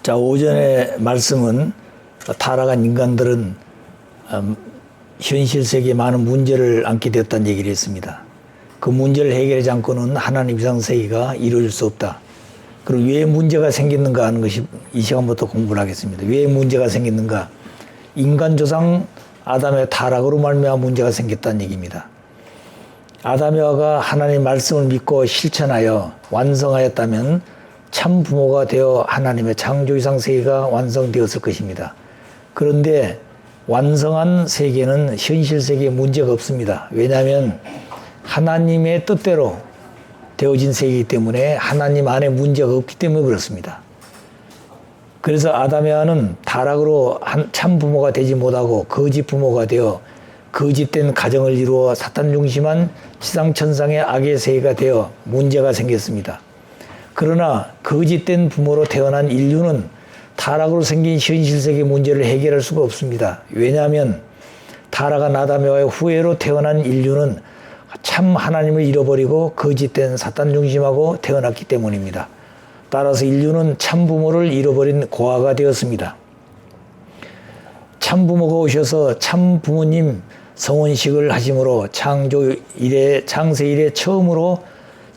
자, 오전의 말씀은 타락한 인간들은 현실 세계에 많은 문제를 안게 되었다는 얘기를 했습니다. 그 문제를 해결하지 않고는 하나님 이상 세계가 이루어질 수 없다. 그리고 왜 문제가 생겼는가 하는 것이 이 시간부터 공부를 하겠습니다. 왜 문제가 생겼는가? 인간 조상 아담의 타락으로 말미암아 문제가 생겼다는 얘기입니다. 아담의 화가 하나님의 말씀을 믿고 실천하여 완성하였다면 참 부모가 되어 하나님의 창조 이상 세계가 완성되었을 것입니다. 그런데 완성한 세계는 현실 세계에 문제가 없습니다. 왜냐하면 하나님의 뜻대로 되어진 세계이기 때문에 하나님 안에 문제가 없기 때문에 그렇습니다. 그래서 아담의 화는 타락으로 참 부모가 되지 못하고 거짓 부모가 되어 거짓된 가정을 이루어 사탄 중심한 지상천상의 악의 세계가 되어 문제가 생겼습니다. 그러나 거짓된 부모로 태어난 인류는 타락으로 생긴 현실 세계 문제를 해결할 수가 없습니다. 왜냐하면 타락한 아담의 후예로 태어난 인류는 참 하나님을 잃어버리고 거짓된 사탄 중심하고 태어났기 때문입니다. 따라서 인류는 참 부모를 잃어버린 고아가 되었습니다. 참 부모가 오셔서 참 부모님 성혼식을 하심으로 창세 이래 처음으로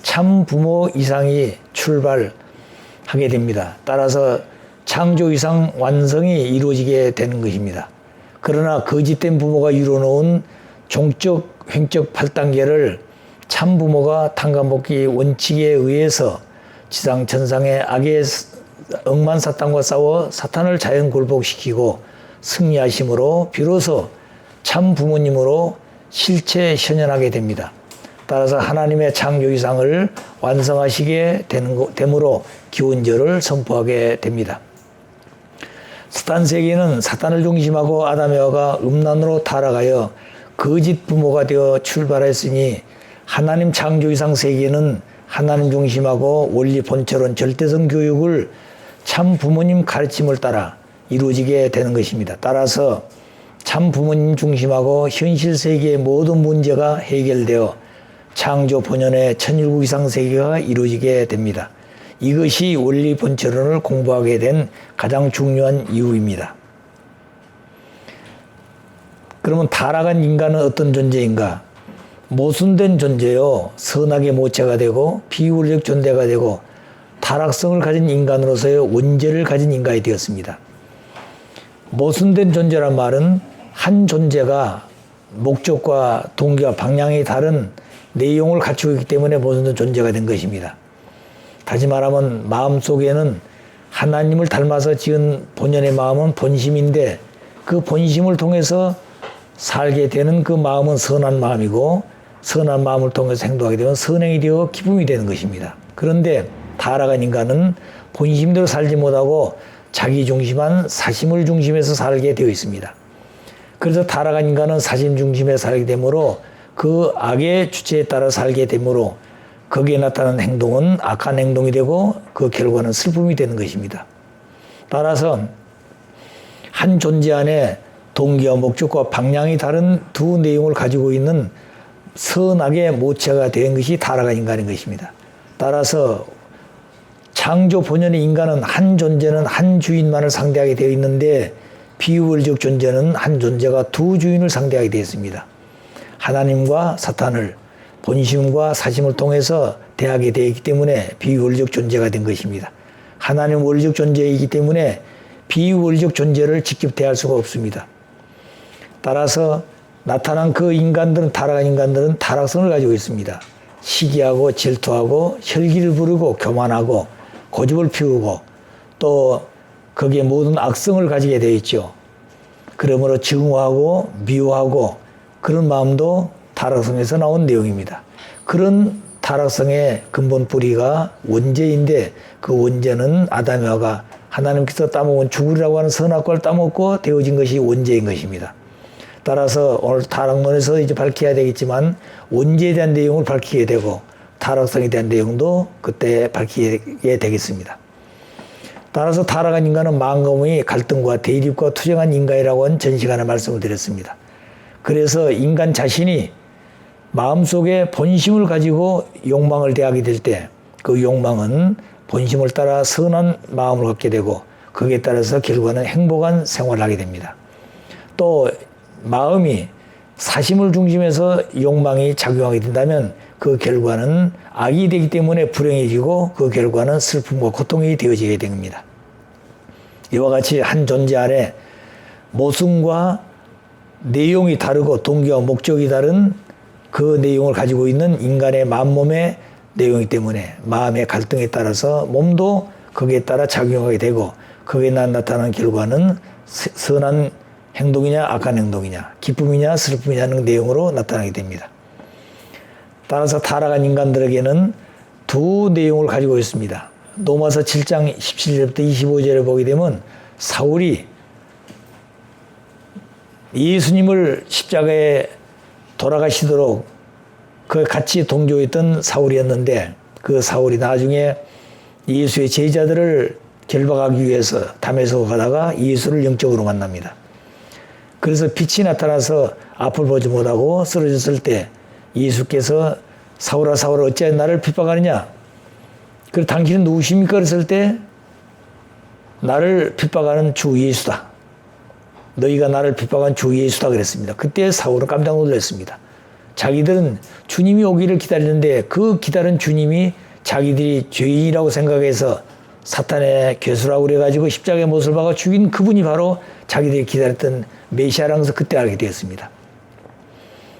참 부모 이상이 출발하게 됩니다. 따라서 창조 이상 완성이 이루어지게 되는 것입니다. 그러나 거짓된 부모가 이루어놓은 종적, 횡적 8단계를 참 부모가 탕감복귀 원칙에 의해서 지상천상의 악의 억만 사탄과 싸워 사탄을 자연 굴복시키고 승리하심으로 비로소 참 부모님으로 실체 현현하게 됩니다. 따라서 하나님의 창조 이상을 완성하시게 되므로 기원절을 선포하게 됩니다. 사탄 세계는 사탄을 중심하고 아담의 화가 음란으로 타락하여 거짓 부모가 되어 출발했으니 하나님 창조 이상 세계는 하나님 중심하고 원리 본처론 절대성 교육을 참 부모님 가르침을 따라 이루어지게 되는 것입니다. 따라서 참 부모님 중심하고 현실 세계의 모든 문제가 해결되어 창조 본연의 천일국 이상 세계가 이루어지게 됩니다. 이것이 원리 본처론을 공부하게 된 가장 중요한 이유입니다. 그러면 타락한 인간은 어떤 존재인가? 모순된 존재요. 선악의 모체가 되고 비윤리적 존재가 되고 타락성을 가진 인간으로서의 원죄를 가진 인간이 되었습니다. 모순된 존재란 말은 한 존재가 목적과 동기와 방향이 다른 내용을 갖추고 있기 때문에 모순된 존재가 된 것입니다. 다시 말하면 마음속에는 하나님을 닮아서 지은 본연의 마음은 본심인데 그 본심을 통해서 살게 되는 그 마음은 선한 마음이고 선한 마음을 통해서 행동하게 되면 선행이 되어 기쁨이 되는 것입니다. 그런데 타락한 인간은 본심대로 살지 못하고 자기 중심한 사심을 중심해서 살게 되어 있습니다. 그래서 타락한 인간은 사심 중심에 살게 되므로 그 악의 주체에 따라 살게 되므로 거기에 나타나는 행동은 악한 행동이 되고 그 결과는 슬픔이 되는 것입니다. 따라서 한 존재 안에 동기와 목적과 방향이 다른 두 내용을 가지고 있는 선악의 모체가 된 것이 타락한 인간인 것입니다. 따라서 창조 본연의 인간은 한 존재는 한 주인만을 상대하게 되어 있는데 비윤리적 존재는 한 존재가 두 주인을 상대하게 되어 있습니다. 하나님과 사탄을 본심과 사심을 통해서 대하게 되어 있기 때문에 비윤리적 존재가 된 것입니다. 하나님 원리적 존재이기 때문에 비윤리적 존재를 직접 대할 수가 없습니다. 따라서 나타난 그 인간들은 타락한 인간들은 타락성을 가지고 있습니다. 시기하고 질투하고 혈기를 부르고 교만하고 고집을 피우고 또 거기에 모든 악성을 가지게 되어 있죠. 그러므로 증오하고 미워하고 그런 마음도 타락성에서 나온 내용입니다. 그런 타락성의 근본 뿌리가 원죄인데 그 원죄는 아담의 화가 하나님께서 따먹은 죽으리라고 하는 선악과를 따먹고 되어진 것이 원죄인 것입니다. 따라서 오늘 타락론에서 이제 밝혀야 되겠지만 원죄에 대한 내용을 밝히게 되고 타락성에 대한 내용도 그때 밝히게 되겠습니다. 따라서 타락한 인간은 만금의 갈등과 대립과 투정한 인간이라고 한 전 시간에 말씀을 드렸습니다. 그래서 인간 자신이 마음속에 본심을 가지고 욕망을 대하게 될 때 그 욕망은 본심을 따라 선한 마음을 갖게 되고 거기에 따라서 결과는 행복한 생활을 하게 됩니다. 또 마음이 사심을 중심해서 욕망이 작용하게 된다면 그 결과는 악이 되기 때문에 불행해지고 그 결과는 슬픔과 고통이 되어지게 됩니다. 이와 같이 한 존재 안에 모순과 내용이 다르고 동기와 목적이 다른 그 내용을 가지고 있는 인간의 마음몸의 내용이기 때문에 마음의 갈등에 따라서 몸도 거기에 따라 작용하게 되고 거기에 나타나는 결과는 선한 행동이냐 악한 행동이냐 기쁨이냐 슬픔이냐는 내용으로 나타나게 됩니다. 따라서 타락한 인간들에게는 두 내용을 가지고 있습니다. 로마서 7장 17절부터 25절을 보게 되면 사울이 예수님을 십자가에 돌아가시도록 그 같이 동조했던 사울이었는데 그 사울이 나중에 예수의 제자들을 결박하기 위해서 담에서 가다가 예수를 영적으로 만납니다. 그래서 빛이 나타나서 앞을 보지 못하고 쓰러졌을 때 예수께서 사울아 사울아 어찌하여 나를 핍박하느냐? 그리고 당신은 누구십니까? 그랬을 때 나를 핍박하는 주 예수다. 너희가 나를 핍박한 주 예수다 그랬습니다. 그때 사울은 깜짝 놀랐습니다. 자기들은 주님이 오기를 기다리는데 그 기다린 주님이 자기들이 죄인이라고 생각해서 사탄의 괴수라고 그래가지고 십자가의 못을 박아 죽인 그분이 바로 자기들이 기다렸던 메시아라는 것을 그때 알게 되었습니다.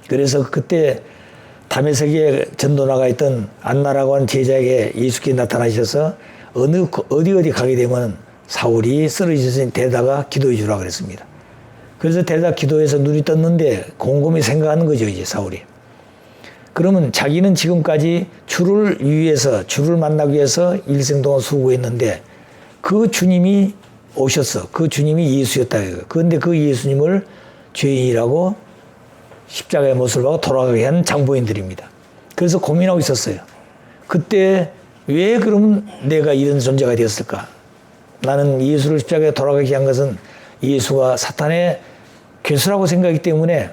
그래서 그때 다메섹에 전도 나가 있던 안나라고 하는 제자에게 예수께 나타나셔서 어디 가게 되면 사울이 쓰러지신 데다가 기도해 주라 그랬습니다. 그래서 데다 기도해서 눈이 떴는데 곰곰이 생각하는 거죠, 이제 사울이. 그러면 자기는 지금까지 주를 위해서, 주를 만나기 위해서 일생 동안 수고했는데 그 주님이 오셨어. 그 주님이 예수였다. 그런데 그 예수님을 죄인이라고 십자가의 못을 박아 돌아가게 한 장보인들입니다. 그래서 고민하고 있었어요. 그때 왜 그러면 내가 이런 존재가 되었을까? 나는 예수를 십자가에 돌아가게 한 것은 예수가 사탄의 괴수라고 생각하기 때문에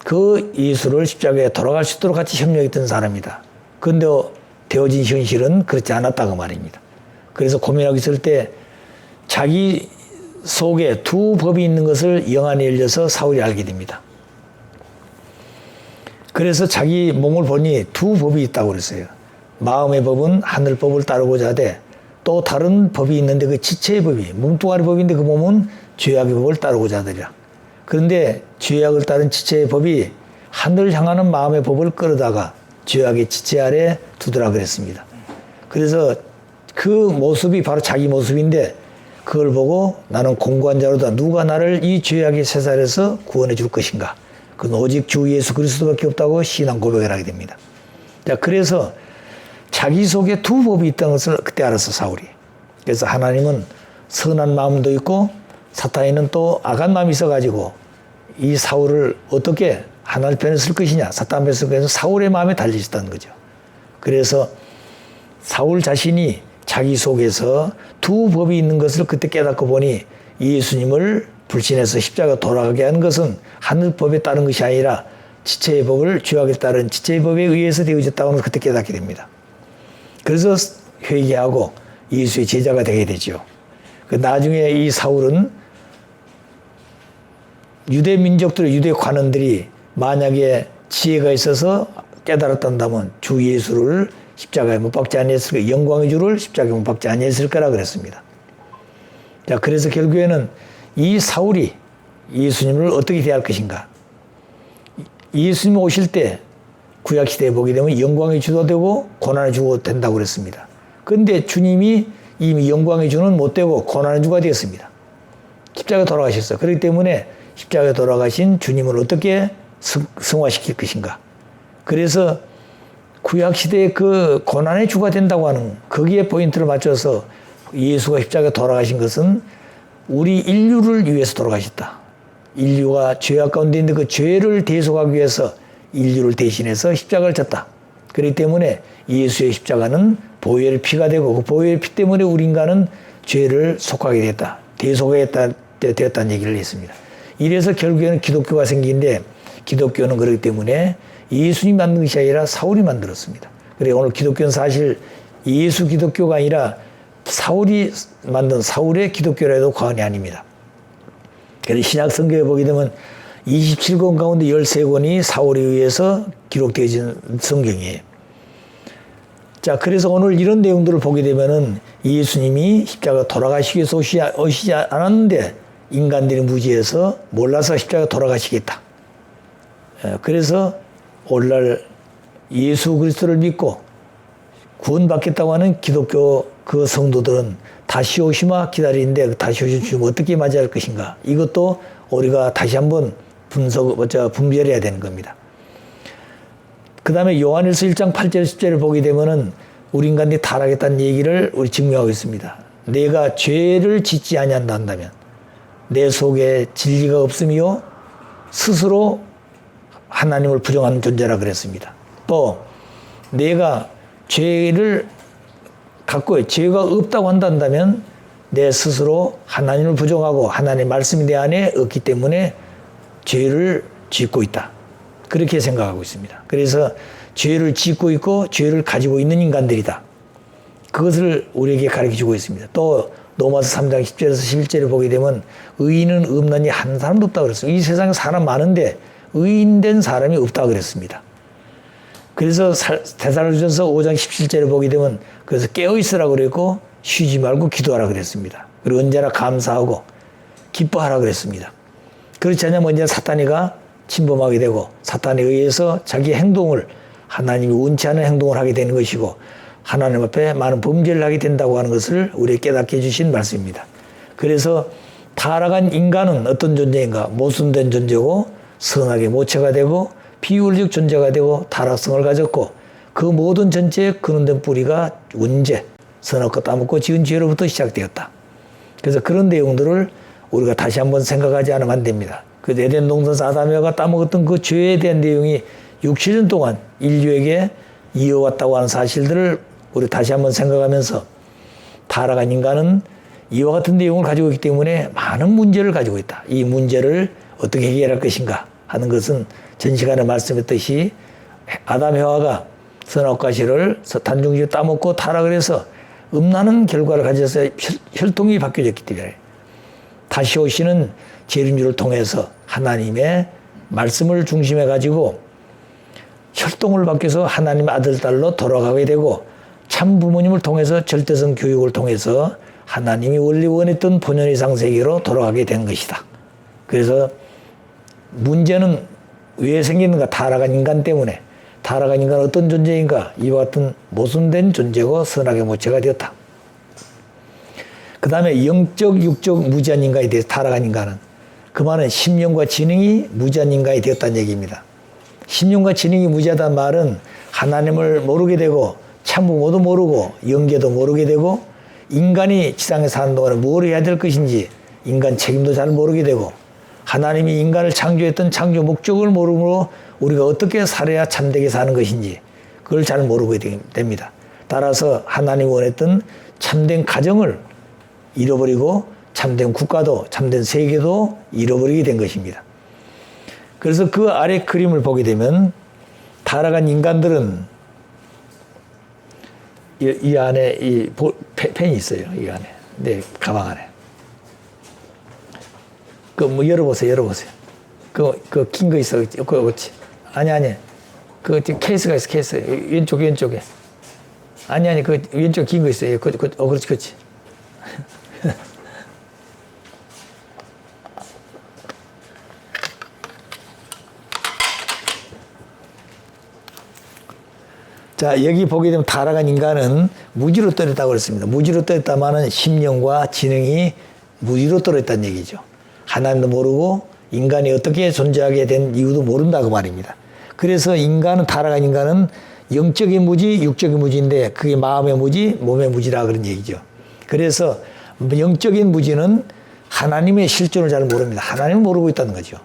그 예수를 십자가에 돌아갈 수 있도록 같이 협력했던 사람이다. 그런데 되어진 현실은 그렇지 않았다고 말입니다. 그래서 고민하고 있을 때 자기 속에 두 법이 있는 것을 영안이 열려서 사울이 알게 됩니다. 그래서 자기 몸을 보니 두 법이 있다고 그랬어요. 마음의 법은 하늘법을 따르고자 하되 또 다른 법이 있는데 그 지체의 법이 몸뚱아리 법인데 그 몸은 죄악의 법을 따르고자 하더라. 그런데 죄악을 따른 지체의 법이 하늘 향하는 마음의 법을 끌어다가 죄악의 지체 아래 두더라 그랬습니다. 그래서 그 모습이 바로 자기 모습인데 그걸 보고 나는 공고한 자로다. 누가 나를 이 죄악의 세살에서 구원해 줄 것인가? 그건 오직 주 예수 그리스도밖에 없다고 신앙 고백을 하게 됩니다. 자, 그래서 자기 속에 두 법이 있다는 것을 그때 알았어, 사울이. 그래서 하나님은 선한 마음도 있고 사탄에는 또 악한 마음이 있어가지고 이 사울을 어떻게 하나님 편에 쓸 것이냐, 사탄 편에 쓸 것이냐, 사울의 마음에 달려있었다는 거죠. 그래서 사울 자신이 자기 속에서 두 법이 있는 것을 그때 깨닫고 보니 예수님을 불신해서 십자가 돌아가게 하는 것은 하늘법에 따른 것이 아니라 지체의 법을 죄악에 따른 지체의 법에 의해서 되어졌다고 하는 그때 깨닫게 됩니다. 그래서 회개하고 예수의 제자가 되게 되죠. 나중에 이 사울은 유대 민족들, 유대 관원들이 만약에 지혜가 있어서 깨달았단다면 주 예수를 십자가에 못 박지 아니했을까, 영광의 주를 십자가에 못 박지 아니했을까라 그랬습니다. 자, 그래서 결국에는 이 사울이 예수님을 어떻게 대할 것인가? 예수님 오실 때 구약시대에 보게 되면 영광의 주도 되고 고난의 주도 된다고 그랬습니다. 그런데 주님이 이미 영광의 주는 못 되고 고난의 주가 되었습니다. 십자가에 돌아가셨어요. 그렇기 때문에 십자가에 돌아가신 주님을 어떻게 승화시킬 것인가? 그래서 구약시대에 그 고난의 주가 된다고 하는 거기에 포인트를 맞춰서 예수가 십자가에 돌아가신 것은 우리 인류를 위해서 돌아가셨다. 인류가 죄악 가운데 있는데 그 죄를 대속하기 위해서 인류를 대신해서 십자가를 졌다. 그렇기 때문에 예수의 십자가는 보혈의 피가 되고 그 보혈의 피 때문에 우리 인간은 죄를 속하게 됐다. 대속하게 되었다는 얘기를 했습니다. 이래서 결국에는 기독교가 생기는데 기독교는 그렇기 때문에 예수님 만든 것이 아니라 사울이 만들었습니다. 그래 오늘 기독교는 사실 예수 기독교가 아니라 사울이 만든 사울의 기독교라 해도 과언이 아닙니다. 그래서 신약 성경에 보게 되면 27권 가운데 13권이 사울에 의해서 기록되어진 성경이에요. 자, 그래서 오늘 이런 내용들을 보게 되면은 예수님이 십자가 돌아가시기 위해서 오시지 않았는데 인간들이 무지해서 몰라서 십자가 돌아가시겠다. 그래서 오늘날 예수 그리스도를 믿고 구원받겠다고 하는 기독교 그 성도들은 다시 오시마 기다리는데 다시 오실 주님 어떻게 맞이할 것인가. 이것도 우리가 다시 한번 분별해야 되는 겁니다. 그 다음에 요한일서 1장 8절 10절을 보게 되면은 우리 인간들이 타락했다는 얘기를 우리 증명하고 있습니다. 내가 죄를 짓지 아니한다면 내 속에 진리가 없으며 스스로 하나님을 부정하는 존재라 그랬습니다. 또 내가 죄를 갖고 죄가 없다고 한다면 내 스스로 하나님을 부정하고 하나님의 말씀이 내 안에 없기 때문에 죄를 짓고 있다. 그렇게 생각하고 있습니다. 그래서 죄를 짓고 있고 죄를 가지고 있는 인간들이다. 그것을 우리에게 가르쳐주고 있습니다. 또 로마서 3장 10절에서 11절을 보게 되면 의인은 없나니 한 사람도 없다고 그랬어요. 이 세상에 사람 많은데 의인된 사람이 없다고 그랬습니다. 그래서 데살로니가전서 5장 17절을 보게 되면 그래서 깨어있으라고 그랬고 쉬지 말고 기도하라 그랬습니다. 그리고 언제나 감사하고 기뻐하라 그랬습니다. 그렇지 않으면 언제나 사탄이가 침범하게 되고 사탄에 의해서 자기 행동을 하나님이 원치 않은 행동을 하게 되는 것이고 하나님 앞에 많은 범죄를 하게 된다고 하는 것을 우리에게 깨닫게 해주신 말씀입니다. 그래서 타락한 인간은 어떤 존재인가? 모순된 존재고 선악의 모체가 되고 비윤리적 존재가 되고 타락성을 가졌고 그 모든 전체의 근원된 뿌리가 원죄, 선악과 따먹고 지은 죄로부터 시작되었다. 그래서 그런 내용들을 우리가 다시 한번 생각하지 않으면 안 됩니다. 그 에덴 동산 아담과 따먹었던 그 죄에 대한 내용이 6,000년 동안 인류에게 이어왔다고 하는 사실들을 우리 다시 한번 생각하면서 타락한 인간은 이와 같은 내용을 가지고 있기 때문에 많은 문제를 가지고 있다. 이 문제를 어떻게 해결할 것인가 하는 것은 전 시간에 말씀했듯이 아담 해와가 선악과 실을 단중지에 따먹고 타락을 해서 음란한 결과를 가져서 혈통이 바뀌어졌기 때문에 다시 오시는 재림주를 통해서 하나님의 말씀을 중심에 가지고 혈통을 바뀌어서 하나님의 아들, 딸로 돌아가게 되고 참 부모님을 통해서 절대성 교육을 통해서 하나님이 원래 원했던 본연의 상세계로 돌아가게 된 것이다. 그래서 문제는 왜 생기는가? 타락한 인간 때문에. 타락한 인간은 어떤 존재인가? 이와 같은 모순된 존재고 선악의 모체가 되었다. 그 다음에 영적, 육적, 무지한 인간이 되어서 타락한 인간은 그 말은 심령과 지능이 무지한 인간이 되었다는 얘기입니다. 심령과 지능이 무지하다는 말은 하나님을 모르게 되고 참부모도 모르고 영계도 모르게 되고 인간이 지상에 사는 동안에 뭘 해야 될 것인지 인간 책임도 잘 모르게 되고 하나님이 인간을 창조했던 창조 목적을 모르므로 우리가 어떻게 살아야 참되게 사는 것인지 그걸 잘 모르게 됩니다. 따라서 하나님이 원했던 참된 가정을 잃어버리고 참된 국가도 참된 세계도 잃어버리게 된 것입니다. 그래서 그 아래 그림을 보게 되면 타락한 인간들은 이 안에 이 펜이 있어요. 이 안에. 네, 가방 안에. 뭐 열어보세요. 그 긴 거 있어. 그렇지. 아니. 그 케이스가 있어. 케이스. 왼쪽에. 아니. 그 왼쪽 긴 거 있어요. 그렇지. 자, 여기 보게 되면 타락한 인간은 무지로 떨어졌다고 그랬습니다. 무지로 떨어졌다마는 심령과 지능이 무지로 떨어졌다는 얘기죠. 하나님도 모르고 인간이 어떻게 존재하게 된 이유도 모른다고 말입니다. 그래서 타락한 인간은 영적인 무지, 육적인 무지인데 그게 마음의 무지, 몸의 무지라 그런 얘기죠. 그래서 영적인 무지는 하나님의 실존을 잘 모릅니다. 하나님을 모르고 있다는 거죠.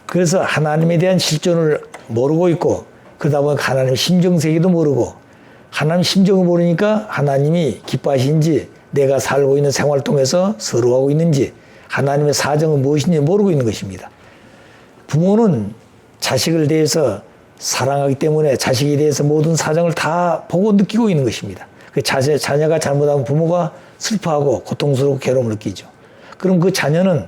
그래서 하나님에 대한 실존을 모르고 있고 그러다 보니까 하나님 심정세계도 모르고 하나님 심정을 모르니까 하나님이 기뻐하시는지 내가 살고 있는 생활을 통해서 서러워하고 있는지 하나님의 사정은 무엇인지 모르고 있는 것입니다. 부모는 자식을 대해서 사랑하기 때문에 자식에 대해서 모든 사정을 다 보고 느끼고 있는 것입니다. 자녀가 잘못하면 부모가 슬퍼하고 고통스럽고 괴로움을 느끼죠. 그럼 그 자녀는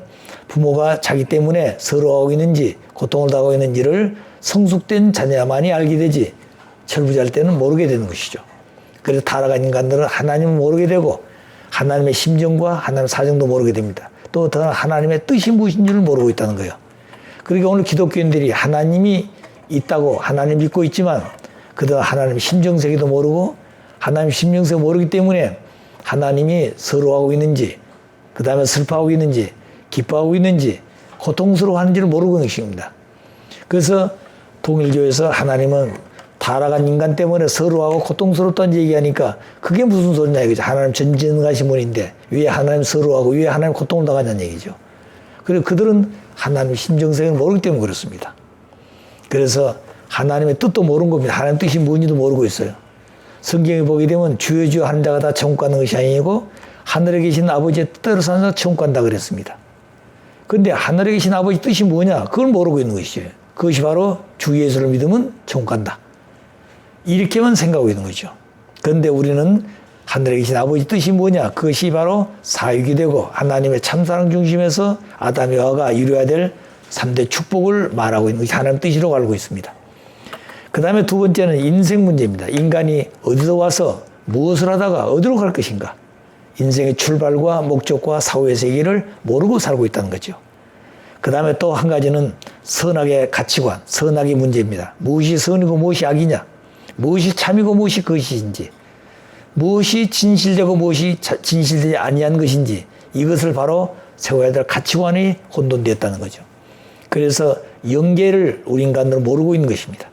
부모가 자기 때문에 서러워하고 있는지 고통을 당하고 있는지를 성숙된 자녀야만이 알게 되지 철부지할 때는 모르게 되는 것이죠. 그래서 타락한 인간들은 하나님을 모르게 되고 하나님의 심정과 하나님의 사정도 모르게 됩니다. 또 더 하나님의 뜻이 무엇인지를 모르고 있다는 거예요. 그러니까 오늘 기독교인들이 하나님이 있다고 하나님 믿고 있지만 그동안 하나님의 심정세계도 모르고 하나님의 심정세계 모르기 때문에 하나님이 서러워하고 있는지 그 다음에 슬퍼하고 있는지 기뻐하고 있는지 고통스러워하는지를 모르고 있는 것입니다. 그래서 통일교에서 하나님은 타락한 인간 때문에 서러워하고 고통스럽다는 얘기하니까 그게 무슨 소리냐 이거죠. 하나님 전지전능하신 분인데 왜 하나님 서러워하고 왜 하나님 고통을 당하냐는 얘기죠. 그리고 그들은 하나님의 심정세계를 모르기 때문에 그렇습니다. 그래서 하나님의 뜻도 모르는 겁니다. 하나님 뜻이 뭔지도 모르고 있어요. 성경에 보게 되면 주여 주여 하는 자가 다 천국 가는 것이 아니고 하늘에 계신 아버지의 뜻대로 사는 자가 천국 간다 그랬습니다. 그런데 하늘에 계신 아버지 뜻이 뭐냐? 그걸 모르고 있는 것이죠. 그것이 바로 주 예수를 믿으면 천국 간다. 이렇게만 생각하고 있는 거죠. 그런데 우리는 하늘에 계신 아버지 뜻이 뭐냐? 그것이 바로 사육이 되고 하나님의 참사랑 중심에서 아담과 하와가 이루어야 될 3대 축복을 말하고 있는 것이 하나님의 뜻이라고 알고 있습니다. 그 다음에 두 번째는 인생 문제입니다. 인간이 어디서 와서 무엇을 하다가 어디로 갈 것인가? 인생의 출발과 목적과 사후의 세계를 모르고 살고 있다는 거죠. 그 다음에 또 한 가지는 선악의 가치관, 선악의 문제입니다. 무엇이 선이고 무엇이 악이냐? 무엇이 참이고 무엇이 거짓인지, 무엇이 진실되고 무엇이 진실되지 아니한 것인지 이것을 바로 세워야 될 가치관이 혼돈되었다는 거죠. 그래서 영계를 우리 인간들은 모르고 있는 것입니다.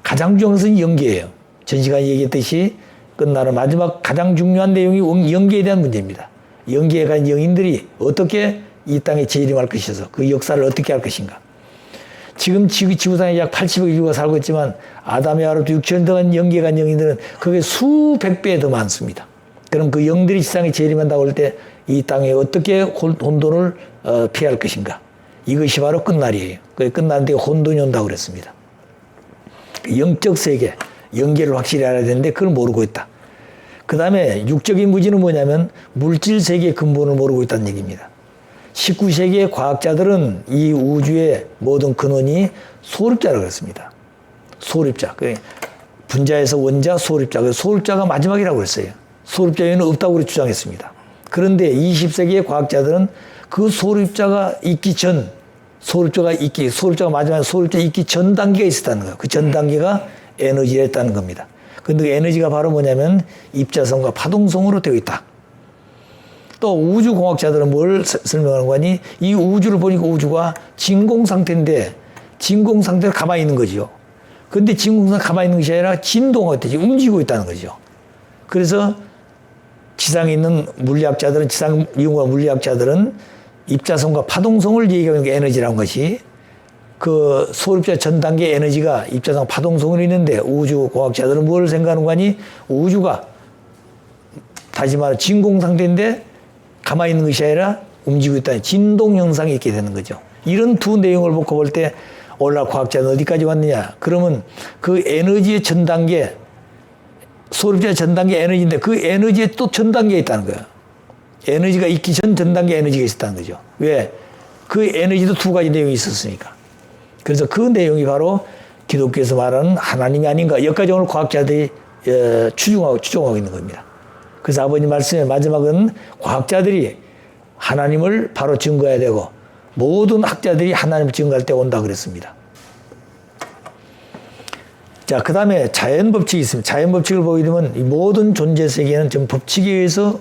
가장 중요한 것은 영계예요. 전 시간에 얘기했듯이 끝나는 마지막 가장 중요한 내용이 영계에 대한 문제입니다. 영계에 간 영인들이 어떻게 이 땅에 재림할 것이어서 그 역사를 어떻게 할 것인가. 지금 지구상에 약 80억 인류가 살고 있지만 아담의 하루도 6천 동안 영계에 간 영인들은 그게 수백 배 더 많습니다. 그럼 그 영들이 지상에 재림한다고 할 때 이 땅에 어떻게 혼돈을 피할 것인가. 이것이 바로 끝날이에요. 그 끝나는데 혼돈이 온다고 그랬습니다. 영적 세계, 영계를 확실히 알아야 되는데 그걸 모르고 있다. 그 다음에 육적인 무지는 뭐냐면 물질 세계의 근본을 모르고 있다는 얘기입니다. 19세기의 과학자들은 이 우주의 모든 근원이 소립자라고 그랬습니다. 소립자. 분자에서 원자, 소립자. 소립자가 마지막이라고 그랬어요. 소립자 외에는 없다고 주장했습니다. 그런데 20세기의 과학자들은 그 소립자가 있기 전, 소립자가 마지막에 소립자 있기 전 단계가 있었다는 거예요. 그 전 단계가 에너지였다는 겁니다. 그런데 그 에너지가 바로 뭐냐면 입자성과 파동성으로 되어 있다. 또 우주공학자들은 뭘 설명하는 거니? 이 우주를 보니까 우주가 진공 상태인데 진공 상태로 가만히 있는 거죠. 그런데 진공 상태로 가만히 있는 것이 아니라 진동하고 있듯이 움직이고 있다는 거죠. 그래서 지상에 있는 물리학자들은, 지상 미용과 물리학자들은 입자성과 파동성을 얘기하는 게 에너지라는 것이 그 소립자 전 단계 에너지가 입자성 파동성으로 있는데 우주공학자들은 뭘 생각하는 거니? 우주가 다시 말해 진공 상태인데 가만히 있는 것이 아니라 움직이고 있다는 진동 현상이 있게 되는 거죠. 이런 두 내용을 놓고 볼 때 오늘날 과학자는 어디까지 왔느냐? 그러면 그 에너지의 전 단계, 소립자 전 단계 에너지인데 그 에너지에 또 전 단계에 있다는 거예요. 에너지가 있기 전 단계 에너지가 있었다는 거죠. 왜? 그 에너지도 두 가지 내용이 있었으니까. 그래서 그 내용이 바로 기독교에서 말하는 하나님이 아닌가. 여기까지 오늘 과학자들이 추정하고 있는 겁니다. 그래서 아버님 말씀의 마지막은 과학자들이 하나님을 바로 증거해야 되고 모든 학자들이 하나님을 증거할 때 온다 그랬습니다. 자, 그 다음에 자연 법칙이 있습니다. 자연 법칙을 보게 되면 이 모든 존재 세계는 지금 법칙에 의해서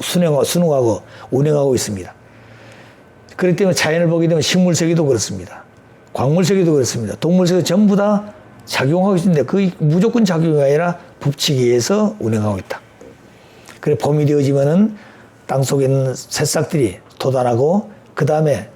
순응하고 운행하고 있습니다. 그렇기 때문에 자연을 보게 되면 식물 세계도 그렇습니다. 광물 세계도 그렇습니다. 동물 세계도 전부 다 작용하고 있는데 그 무조건 작용이 아니라 법칙에 의해서 운행하고 있다. 그래 봄이 되어지면은 땅 속에 있는 새싹들이 돋아나고 그 다음에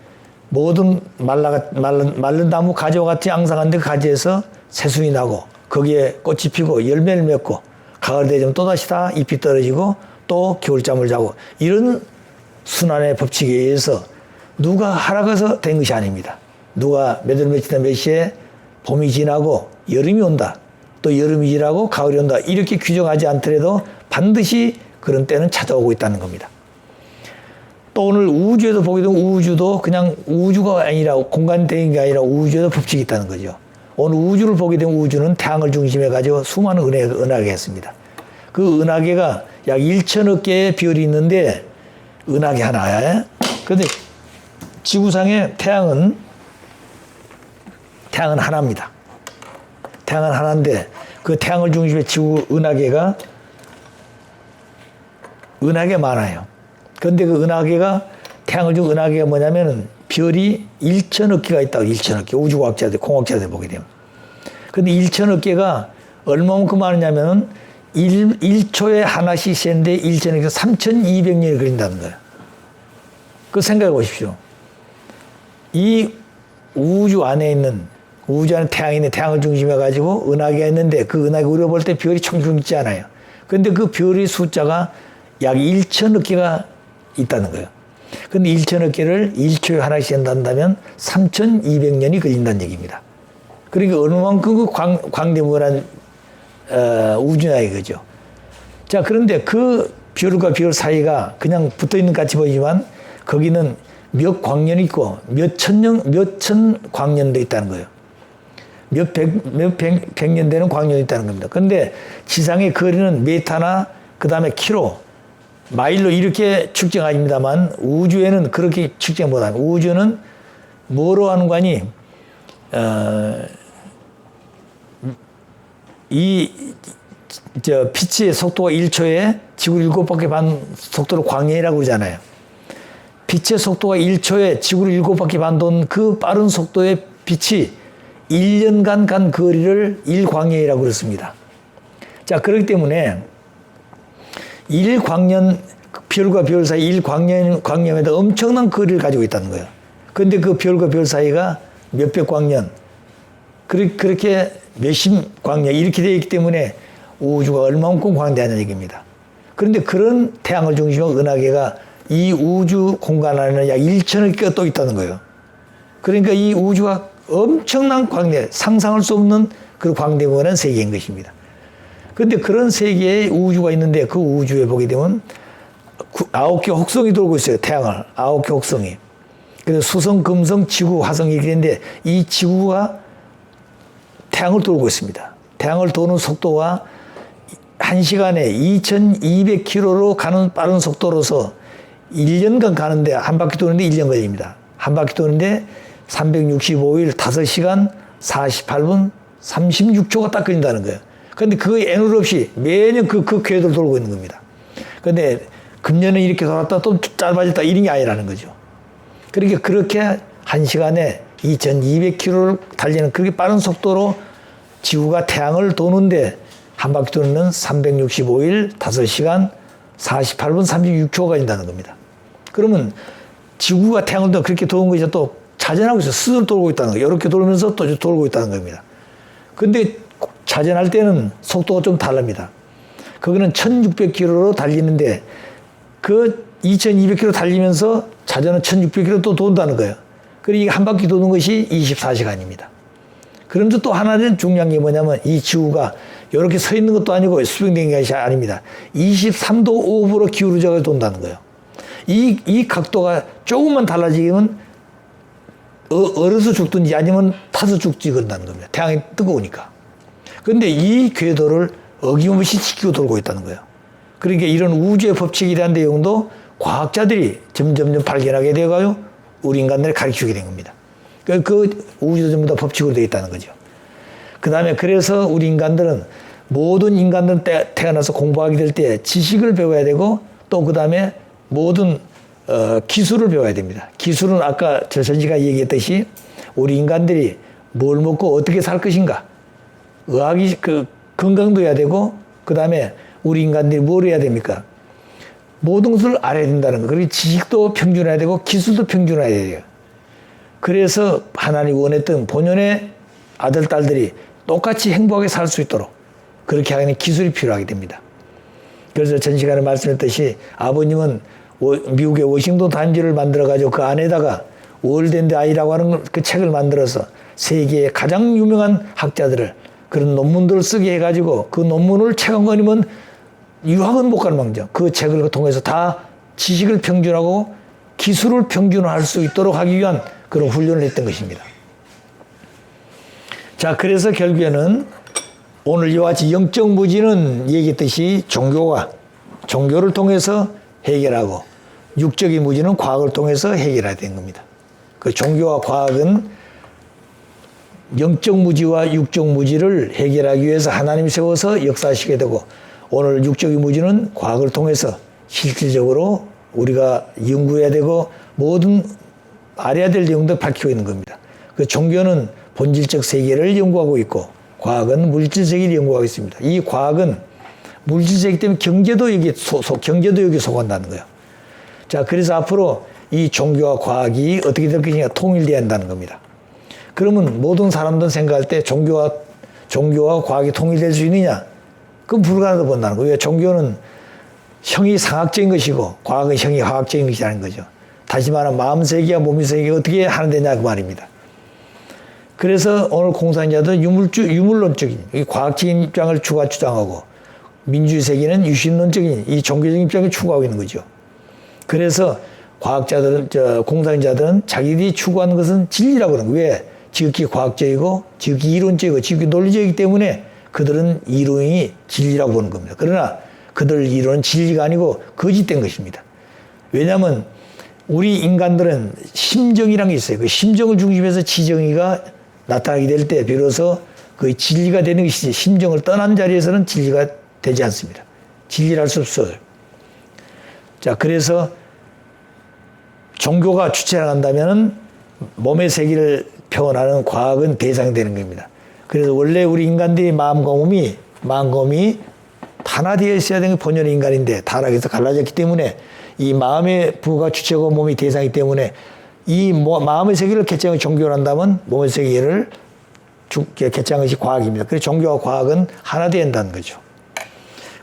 모든 마른 나무 가지와 같이 앙상한데 그 가지에서 새순이 나고 거기에 꽃이 피고 열매를 맺고 가을 되면 또다시 다 잎이 떨어지고 또 겨울잠을 자고 이런 순환의 법칙에 의해서 누가 하락해서 된 것이 아닙니다. 누가 몇 월 며칠 몇 시에 봄이 지나고 여름이 온다. 또 여름이 지나고 가을이 온다. 이렇게 규정하지 않더라도 반드시 그런 때는 찾아오고 있다는 겁니다. 또 오늘 우주에서 보게 되면 우주도 그냥 우주가 아니라 공간대인 게 아니라 우주에도 법칙이 있다는 거죠. 오늘 우주를 보게 되면 우주는 태양을 중심에 가지고 수많은 은하계가 있습니다. 그 은하계가 약 1천억 개의 별이 있는데 은하계 하나야. 그런데 지구상의 태양은 하나입니다. 태양은 하나인데 그 태양을 중심에 지구 은하계가 많아요. 그런데 그 은하계가 태양을 중 은하계가 뭐냐면은 별이 1천억 개가 있다고. 1천억 개. 우주과학자들, 공학자들 보게 되면. 근데 1천억 개가 얼마만큼 많으냐면은 1초에 하나씩 세는데 1천억 개 3,200년이 걸린다는 거예요. 그 생각해 보십시오. 이 우주 안에 태양이 있는 태양을 중심에 가지고 은하계가 있는데 그 은하계 우리가 볼 때 별이 총총 있지 않아요. 그런데 그 별의 숫자가 약 1천억 개가 있다는 거예요. 근데 1천억 개를 1초에 하나씩 센다면 3,200년이 걸린다는 얘기입니다. 그러니까 얼마만큼 그 광대무한한 우주냐 이거죠. 자, 그런데 그 별과 별 사이가 그냥 붙어 있는 것 같이 보이지만 거기는 몇 광년이 있고 몇 천 광년도 있다는 거예요. 몇 백년 되는 광년이 있다는 겁니다. 그런데 지상의 거리는 메타나 그 다음에 킬로, 마일로 이렇게 측정합니다만 우주에는 그렇게 측정 못합니다. 우주는 뭐로 하는 거니? 빛의 속도가 1초에 지구 7바퀴 반 속도로 광년이라고 그러잖아요. 빛의 속도가 1초에 지구를 7바퀴 반 도는 그 빠른 속도의 빛이 1년간 간 거리를 1광년이라고 그랬습니다. 자, 그렇기 때문에 1광년, 별과 별 사이 1광년에도 엄청난 거리를 가지고 있다는 거예요. 그런데 그 별과 별 사이가 몇백 광년, 그렇게 몇십 광년 이렇게 되어 있기 때문에 우주가 얼마만큼 광대하냐는 얘기입니다. 그런데 그런 태양을 중심으로 은하계가 이 우주 공간 안에는 약 1천억 개가 또 있다는 거예요. 그러니까 이 우주가 엄청난 광대, 상상할 수 없는 그 광대무한한 세계인 것입니다. 그런데 그런 세계에 우주가 있는데 그 우주에 보게 되면 9개 혹성이 돌고 있어요. 태양을. 9개 혹성이. 그래서 수성, 금성, 지구, 화성 이렇게 되는데 이 지구가 태양을 돌고 있습니다. 태양을 도는 속도와 1시간에 2200km로 가는 빠른 속도로서 1년간 가는데 한 바퀴 도는데 1년 걸립니다. 한 바퀴 도는데 365일 5시간 48분 36초가 딱 걸린다는 거예요. 그런데 그거에 애누를 없이 매년 그 궤도를 돌고 있는 겁니다. 그런데 금년은 이렇게 돌았다 또 짧아졌다 이런 게 아니라는 거죠. 그러니까 그렇게 한 시간에 2200km를 달리는 그렇게 빠른 속도로 지구가 태양을 도는데 한 바퀴 도는 365일 5시간 48분 36초가 걸린다는 겁니다. 그러면 지구가 태양을 그렇게 도는 것이 또 자전하고 있어요. 스스로 돌고 있다는 거예요. 이렇게 돌면서 또 돌고 있다는 겁니다. 근데 자전할 때는 속도가 좀 다릅니다. 거기는 1600km로 달리는데 그 2200km 달리면서 자전은 1600km 또 돈다는 거예요. 그리고 한 바퀴 도는 것이 24시간입니다. 그러면서 또 하나는 중요한 게 뭐냐면 이 지구가 이렇게 서 있는 것도 아니고 수평된 것이 아닙니다. 23도 5분으로 기울어져 돈다는 거예요. 이 각도가 조금만 달라지면 얼어서 죽든지 아니면 타서 죽지 그런다는 겁니다. 태양이 뜨거우니까. 그런데 이 궤도를 어김없이 지키고 돌고 있다는 거예요. 그러니까 이런 우주의 법칙이라는 내용도 과학자들이 점점 발견하게 되어가요. 우리 인간들을 가르치게 된 겁니다. 그 우주도 전부 다 법칙으로 되어 있다는 거죠. 그 다음에 그래서 우리 인간들은 모든 인간들은 태어나서 공부하게 될 때 지식을 배워야 되고 또 그 다음에 모든 기술을 배워야 됩니다. 기술은 아까 저 전시가 얘기했듯이 우리 인간들이 뭘 먹고 어떻게 살 것인가. 의학이 건강도 해야 되고 그 다음에 우리 인간들이 뭘 해야 됩니까? 모든 것을 알아야 된다는 거. 그리고 지식도 평준화해야 되고 기술도 평준화해야 돼요. 그래서 하나님이 원했던 본연의 아들, 딸들이 똑같이 행복하게 살 수 있도록 그렇게 하는 기술이 필요하게 됩니다. 그래서 전 시간에 말씀했듯이 아버님은 미국의 워싱턴 단지를 만들어가지고 그 안에다가 월드 앤드 아이라고 하는 그 책을 만들어서 세계의 가장 유명한 학자들을 그런 논문들을 쓰게 해가지고 그 논문을 책 한 권이면 유학은 못 가는 망정 그 책을 통해서 다 지식을 평준하고 기술을 평준화할 수 있도록 하기 위한 그런 훈련을 했던 것입니다. 자, 그래서 결국에는 오늘 이와 같이 영적 무지는 얘기했듯이 종교를 통해서 해결하고 육적인 무지는 과학을 통해서 해결해야 되는 겁니다. 그 종교와 과학은 영적 무지와 육적 무지를 해결하기 위해서 하나님이 세워서 역사하시게 되고 오늘 육적인 무지는 과학을 통해서 실질적으로 우리가 연구해야 되고 모든 알아야 될 내용도 밝히고 있는 겁니다. 그 종교는 본질적 세계를 연구하고 있고 과학은 물질 세계를 연구하고 있습니다. 이 과학은 물질 세계 때문에 경제도 여기 속한다는 거예요. 자, 그래서 앞으로 이 종교와 과학이 어떻게 될 것이냐 통일돼야 한다는 겁니다. 그러면 모든 사람들은 생각할 때 종교와 과학이 통일될 수 있느냐? 그건 불가능하다고 본다는 거예요. 왜? 종교는 형이 상학적인 것이고 과학은 형이 화학적인 것이라는 거죠. 다시 말하면 마음 세계와 몸의 세계가 어떻게 하는 데냐 그 말입니다. 그래서 오늘 공산자들은 유물론적인 과학적인 입장을 주장하고 민주주의 세계는 유신론적인 이 종교적인 입장을 추구하고 있는 거죠. 그래서 공산자들은 자기들이 추구하는 것은 진리라고 하는 거예요. 왜? 지극히 과학적이고 지극히 이론적이고 지극히 논리적이기 때문에 그들은 이론이 진리라고 보는 겁니다. 그러나 그들 이론은 진리가 아니고 거짓된 것입니다. 왜냐하면 우리 인간들은 심정이라는 게 있어요. 그 심정을 중심해서 지정의가 나타나게 될 때 비로소 그 진리가 되는 것이지 심정을 떠난 자리에서는 진리가 되지 않습니다. 진리를 할 수 없어요. 자, 그래서 종교가 주체를 한다면 몸의 세계를 표현하는 과학은 대상이 되는 겁니다. 그래서 원래 우리 인간들이 마음과 몸이 하나 되어 있어야 되는 게 본연의 인간인데 타락해서 갈라졌기 때문에 이 마음의 부가 주체고 몸이 대상이기 때문에 이 마음의 세계를 개최한 종교를 한다면 몸의 세계를 개최한 것이 과학입니다. 그래서 종교와 과학은 하나 되어야 한다는 거죠.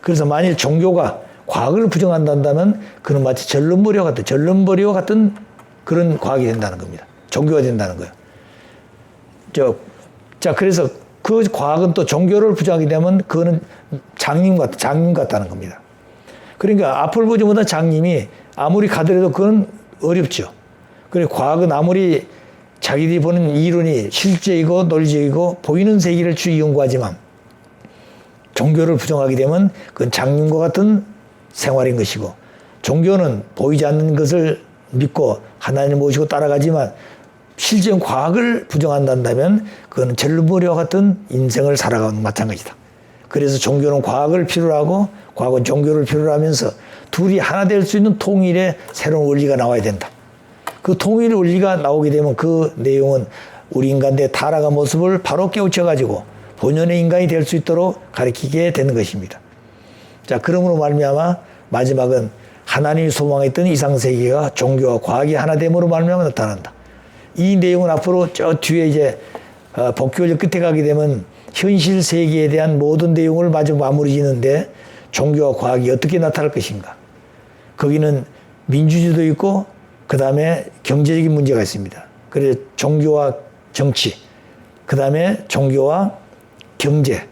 그래서 만일 종교가 과학을 부정한다면 그는 마치 전론벌이와 같은 그런 과학이 된다는 겁니다. 종교가 된다는 거예요. 자, 그래서 그 과학은 또 종교를 부정하게 되면 그거는 장님 같다는 겁니다. 그러니까 앞을 보지 못한 장님이 아무리 가더라도 그건 어렵죠. 그리고 과학은 아무리 자기들이 보는 이론이 실제이고 논리적이고 보이는 세계를 주의 연구하지만 종교를 부정하게 되면 그건 장님과 같은 생활인 것이고 종교는 보이지 않는 것을 믿고 하나님을 모시고 따라가지만 실제 과학을 부정한다면 그건 전륜머리와 같은 인생을 살아가는 마찬가지다. 그래서 종교는 과학을 필요로 하고 과학은 종교를 필요로 하면서 둘이 하나 될 수 있는 통일의 새로운 원리가 나와야 된다. 그 통일 원리가 나오게 되면 그 내용은 우리 인간의 타락한 모습을 바로 깨우쳐가지고 본연의 인간이 될 수 있도록 가르치게 되는 것입니다. 자, 그러므로 말미암아 마지막은 하나님이 소망했던 이상세계가 종교와 과학이 하나됨으로 말미암아 나타난다. 이 내용은 앞으로 저 뒤에 이제 복교절 끝에 가게 되면 현실 세계에 대한 모든 내용을 마저 마무리 짓는데 종교와 과학이 어떻게 나타날 것인가. 거기는 민주주의도 있고 그 다음에 경제적인 문제가 있습니다. 그래서 종교와 정치, 그 다음에 종교와 경제,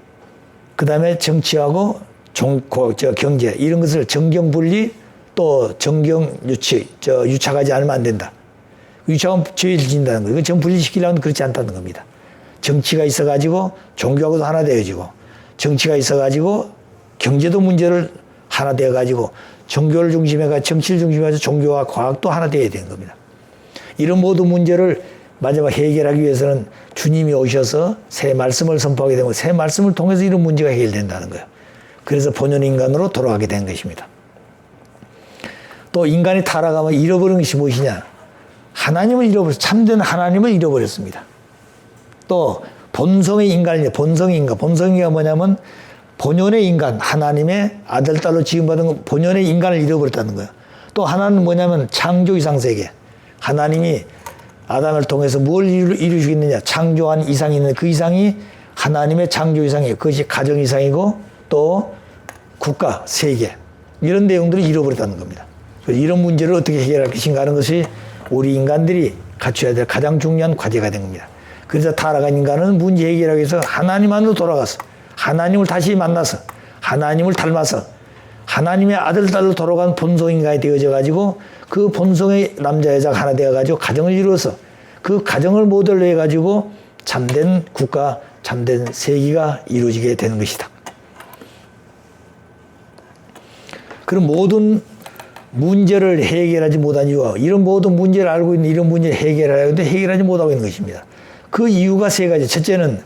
그 다음에 정치하고 경제 이런 것을 정경분리 또 정경유치 유착하지 않으면 안 된다. 유착은 죄를 진다는 거예요. 이건 정 분리시키려면 그렇지 않다는 겁니다. 정치가 있어가지고 종교하고도 하나 되어지고 정치가 있어가지고 경제도 문제를 하나 되어가지고 종교를 중심해가 정치를 중심해서 종교와 과학도 하나 되어야 되는 겁니다. 이런 모든 문제를 마지막 해결하기 위해서는 주님이 오셔서 새 말씀을 선포하게 되고 새 말씀을 통해서 이런 문제가 해결된다는 거예요. 그래서 본연 인간으로 돌아가게 된 것입니다. 또 인간이 타락하면 잃어버린 것이 무엇이냐? 하나님을 잃어버렸어요. 참된 하나님을 잃어버렸습니다. 또 본성의 인간이에요. 본성이가 뭐냐면 본연의 인간, 하나님의 아들, 딸로 지음받은 본연의 인간을 잃어버렸다는 거예요. 또 하나는 뭐냐면 창조 이상세계. 하나님이 아담을 통해서 뭘 이루시겠느냐. 창조한 이상이 있는데 그 이상이 하나님의 창조 이상이에요. 그것이 가정 이상이고 또 국가, 세계. 이런 내용들을 잃어버렸다는 겁니다. 이런 문제를 어떻게 해결할 것인가 하는 것이 우리 인간들이 갖춰야 될 가장 중요한 과제가 된 겁니다. 그래서 타락한 인간은 문제 해결하기 위해서 하나님 안으로 돌아가서 하나님을 다시 만나서 하나님을 닮아서 하나님의 아들, 딸로 돌아간 본성인간이 되어져 가지고 그 본성의 남자, 여자가 하나 되어 가지고 가정을 이루어서 그 가정을 모델로 해 가지고 참된 국가, 참된 세계가 이루어지게 되는 것이다. 그런 모든 문제를 해결하지 못한 이유가, 이런 모든 문제를 알고 있는 이런 문제를 해결하려는데 해결하지 못하고 있는 것입니다. 그 이유가 세 가지. 첫째는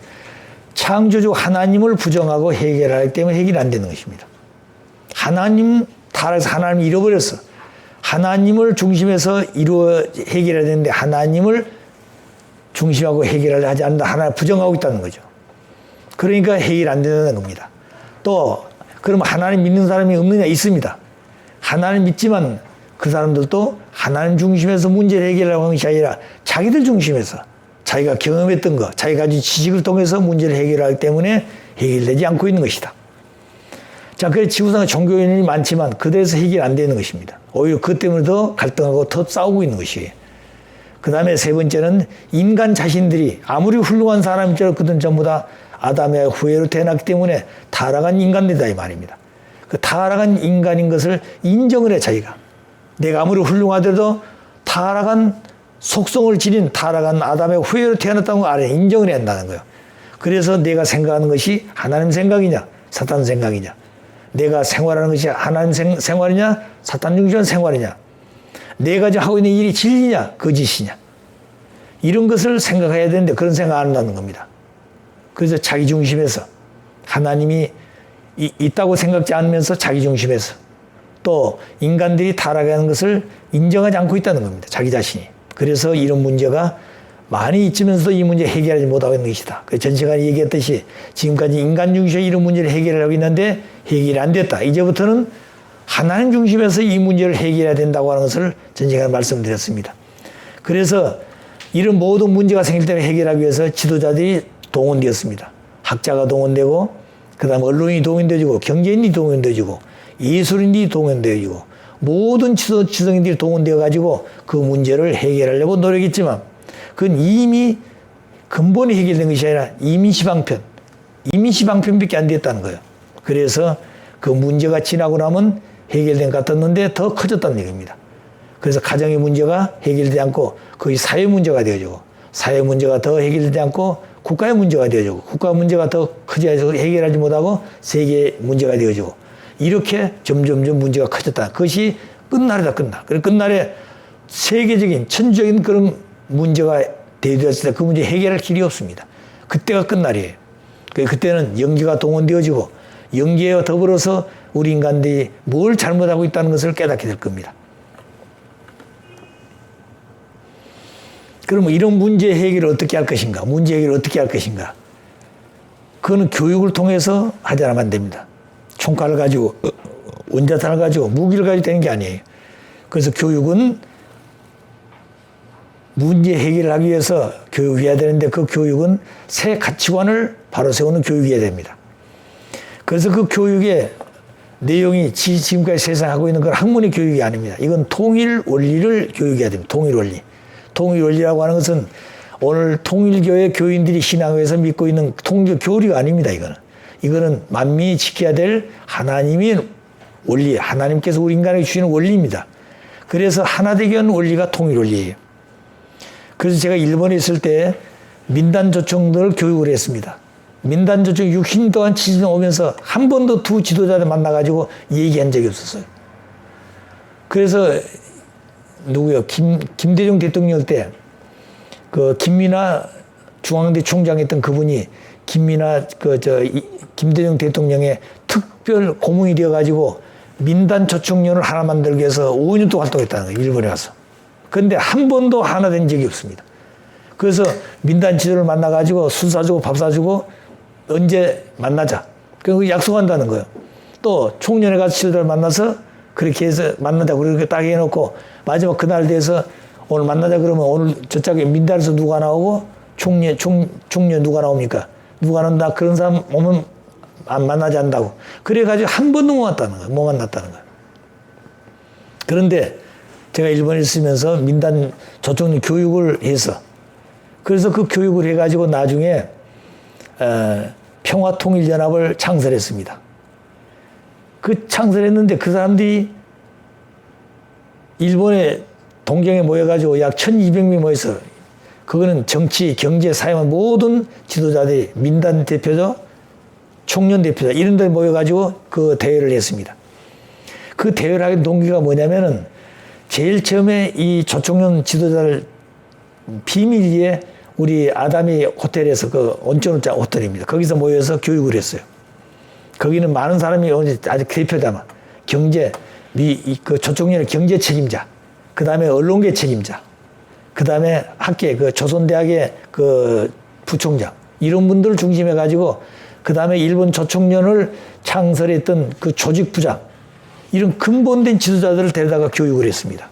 창조주 하나님을 부정하고 해결하기 때문에 해결이 안 되는 것입니다. 하나님 타락해서 하나님을 잃어버렸어. 하나님을 중심에서 해결해야 되는데 하나님을 중심하고 해결을 하지 않는다. 하나님을 부정하고 있다는 거죠. 그러니까 해결 안 된다는 겁니다. 또 그럼 하나님 믿는 사람이 없느냐? 있습니다. 하나님 믿지만 그 사람들도 하나님 중심에서 문제를 해결하려고 하는 것이 아니라 자기들 중심에서 자기가 경험했던 것, 자기가 가진 지식을 통해서 문제를 해결하기 때문에 해결되지 않고 있는 것이다. 자, 그래서 지구상에 종교인이 많지만 그들에서 해결 안 되는 것입니다. 오히려 그것 때문에 더 갈등하고 더 싸우고 있는 것이에요. 그 다음에 세 번째는 인간 자신들이 아무리 훌륭한 사람일지라도 그들은 전부 다 아담의 후예로 태어났기 때문에 타락한 인간들이다 이 말입니다. 그 타락한 인간인 것을 인정을 해 자기가. 내가 아무리 훌륭하더라도 타락한 속성을 지닌 타락한 아담의 후예로 태어났다는 걸 알아야 인정을 해야 한다는 거예요. 그래서 내가 생각하는 것이 하나님 생각이냐 사탄 생각이냐, 내가 생활하는 것이 하나님 생활이냐 사탄 중심의 생활이냐, 내가 지금 하고 있는 일이 진리냐 거짓이냐, 이런 것을 생각해야 되는데 그런 생각 안 한다는 겁니다. 그래서 자기 중심에서 하나님이 있다고 생각지 않으면서 자기 중심에서 또 인간들이 타락하는 것을 인정하지 않고 있다는 겁니다. 자기 자신이. 그래서 이런 문제가 많이 있으면서도 이 문제 해결하지 못하고 있는 것이다. 전 시간에 얘기했듯이 지금까지 인간 중심의 이런 문제를 해결하고 있는데 해결이 안 됐다. 이제부터는 하나님 중심에서 이 문제를 해결해야 된다고 하는 것을 전 시간에 말씀드렸습니다. 그래서 이런 모든 문제가 생길 때 해결하기 위해서 지도자들이 동원되었습니다. 학자가 동원되고 그 다음 언론이 동원되어지고 경제인이 동원되어지고 예술인이 동원되어지고 모든 지성인들이 동원되어 가지고 그 문제를 해결하려고 노력했지만 그건 이미 근본이 해결된 것이 아니라 이민시 방편밖에 안 됐다는 거예요. 그래서 그 문제가 지나고 나면 해결된 것 같았는데 더 커졌다는 얘기입니다. 그래서 가정의 문제가 해결되지 않고 거의 사회 문제가 되어지고 사회 문제가 더 해결되지 않고 국가의 문제가 되어지고 국가 문제가 더 크지 않아서 해결하지 못하고 세계 문제가 되어지고 이렇게 점점점 문제가 커졌다. 그것이 끝날이다 끝나. 그리고 끝날에 세계적인 천주적인 그런 문제가 대두했을 때 그 문제 해결할 길이 없습니다. 그때가 끝날이에요. 그때는 영계가 동원되어지고 영계와 더불어서 우리 인간들이 뭘 잘못하고 있다는 것을 깨닫게 될 겁니다. 그러면 이런 문제 해결을 어떻게 할 것인가? 문제 해결을 어떻게 할 것인가? 그거는 교육을 통해서 하지 않으면 안 됩니다. 총칼을 가지고 원자탄을 가지고 무기를 가지고 되는 게 아니에요. 그래서 교육은 문제 해결을 하기 위해서 교육해야 되는데 그 교육은 새 가치관을 바로 세우는 교육이어야 됩니다. 그래서 그 교육의 내용이 지금까지 세상에 하고 있는 건 학문의 교육이 아닙니다. 이건 통일 원리를 교육해야 됩니다. 통일 원리. 통일 원리라고 하는 것은 오늘 통일교회 교인들이 신앙에서 믿고 있는 통일 교리가 아닙니다. 이거는 만민이 지켜야 될 하나님의 원리, 하나님께서 우리 인간에게 주시는 원리입니다. 그래서 하나 되기 위한 원리가 통일 원리예요. 그래서 제가 일본에 있을 때 민단조총들을 교육을 했습니다. 민단조총 60년 동안 70년 오면서 한 번도 두 지도자를 만나가지고 얘기한 적이 없었어요. 그래서 누구요? 김대중 대통령 때 그 김민하 중앙대 총장했던 그분이 김대중 대통령의 특별 고문이 되어가지고 민단조총련을 하나 만들기 위해서 5년 동안 활동했다는 거예요. 일본에 가서. 그런데 한 번도 하나 된 적이 없습니다. 그래서 민단 지도를 만나가지고 술 사주고 밥 사주고 언제 만나자. 그리고 약속한다는 거예요. 또 총련회 가서 지도자를 만나서 그렇게 해서 만나자고 그렇게 딱 해놓고 마지막 그날 돼서 오늘 만나자 그러면 오늘 저쪽에 민단에서 누가 나오고 총련 누가 나옵니까? 누가 나온다 그런 사람 오면 안 만나지 않는다고. 그래가지고 한 번도 못 만났다는 거예요. 그런데 제가 일본에 있으면서 민단 조총련 교육을 해서 그래서 그 교육을 해가지고 나중에 평화통일연합을 창설했습니다. 그 창설했는데 그 사람들이 일본의 동경에 모여가지고 약 1200명이 모여서 그거는 정치, 경제, 사회 모든 지도자들이 민단 대표자, 총련 대표자 이런 데 모여가지고 그 대회를 했습니다. 그 대회를 하게 동기가 뭐냐면은 제일 처음에 이 조총련 지도자를 비밀리에 우리 아다미 호텔에서 그 온천자 호텔입니다. 거기서 모여서 교육을 했어요. 거기는 많은 사람이 아직 대표자만 경제, 그 조총련의 경제 책임자, 그 다음에 언론계 책임자, 그 다음에 학계, 그 조선대학의 그 부총장, 이런 분들을 중심해가지고, 그 다음에 일본 조총련을 창설했던 그 조직부장, 이런 근본된 지도자들을 데려다가 교육을 했습니다.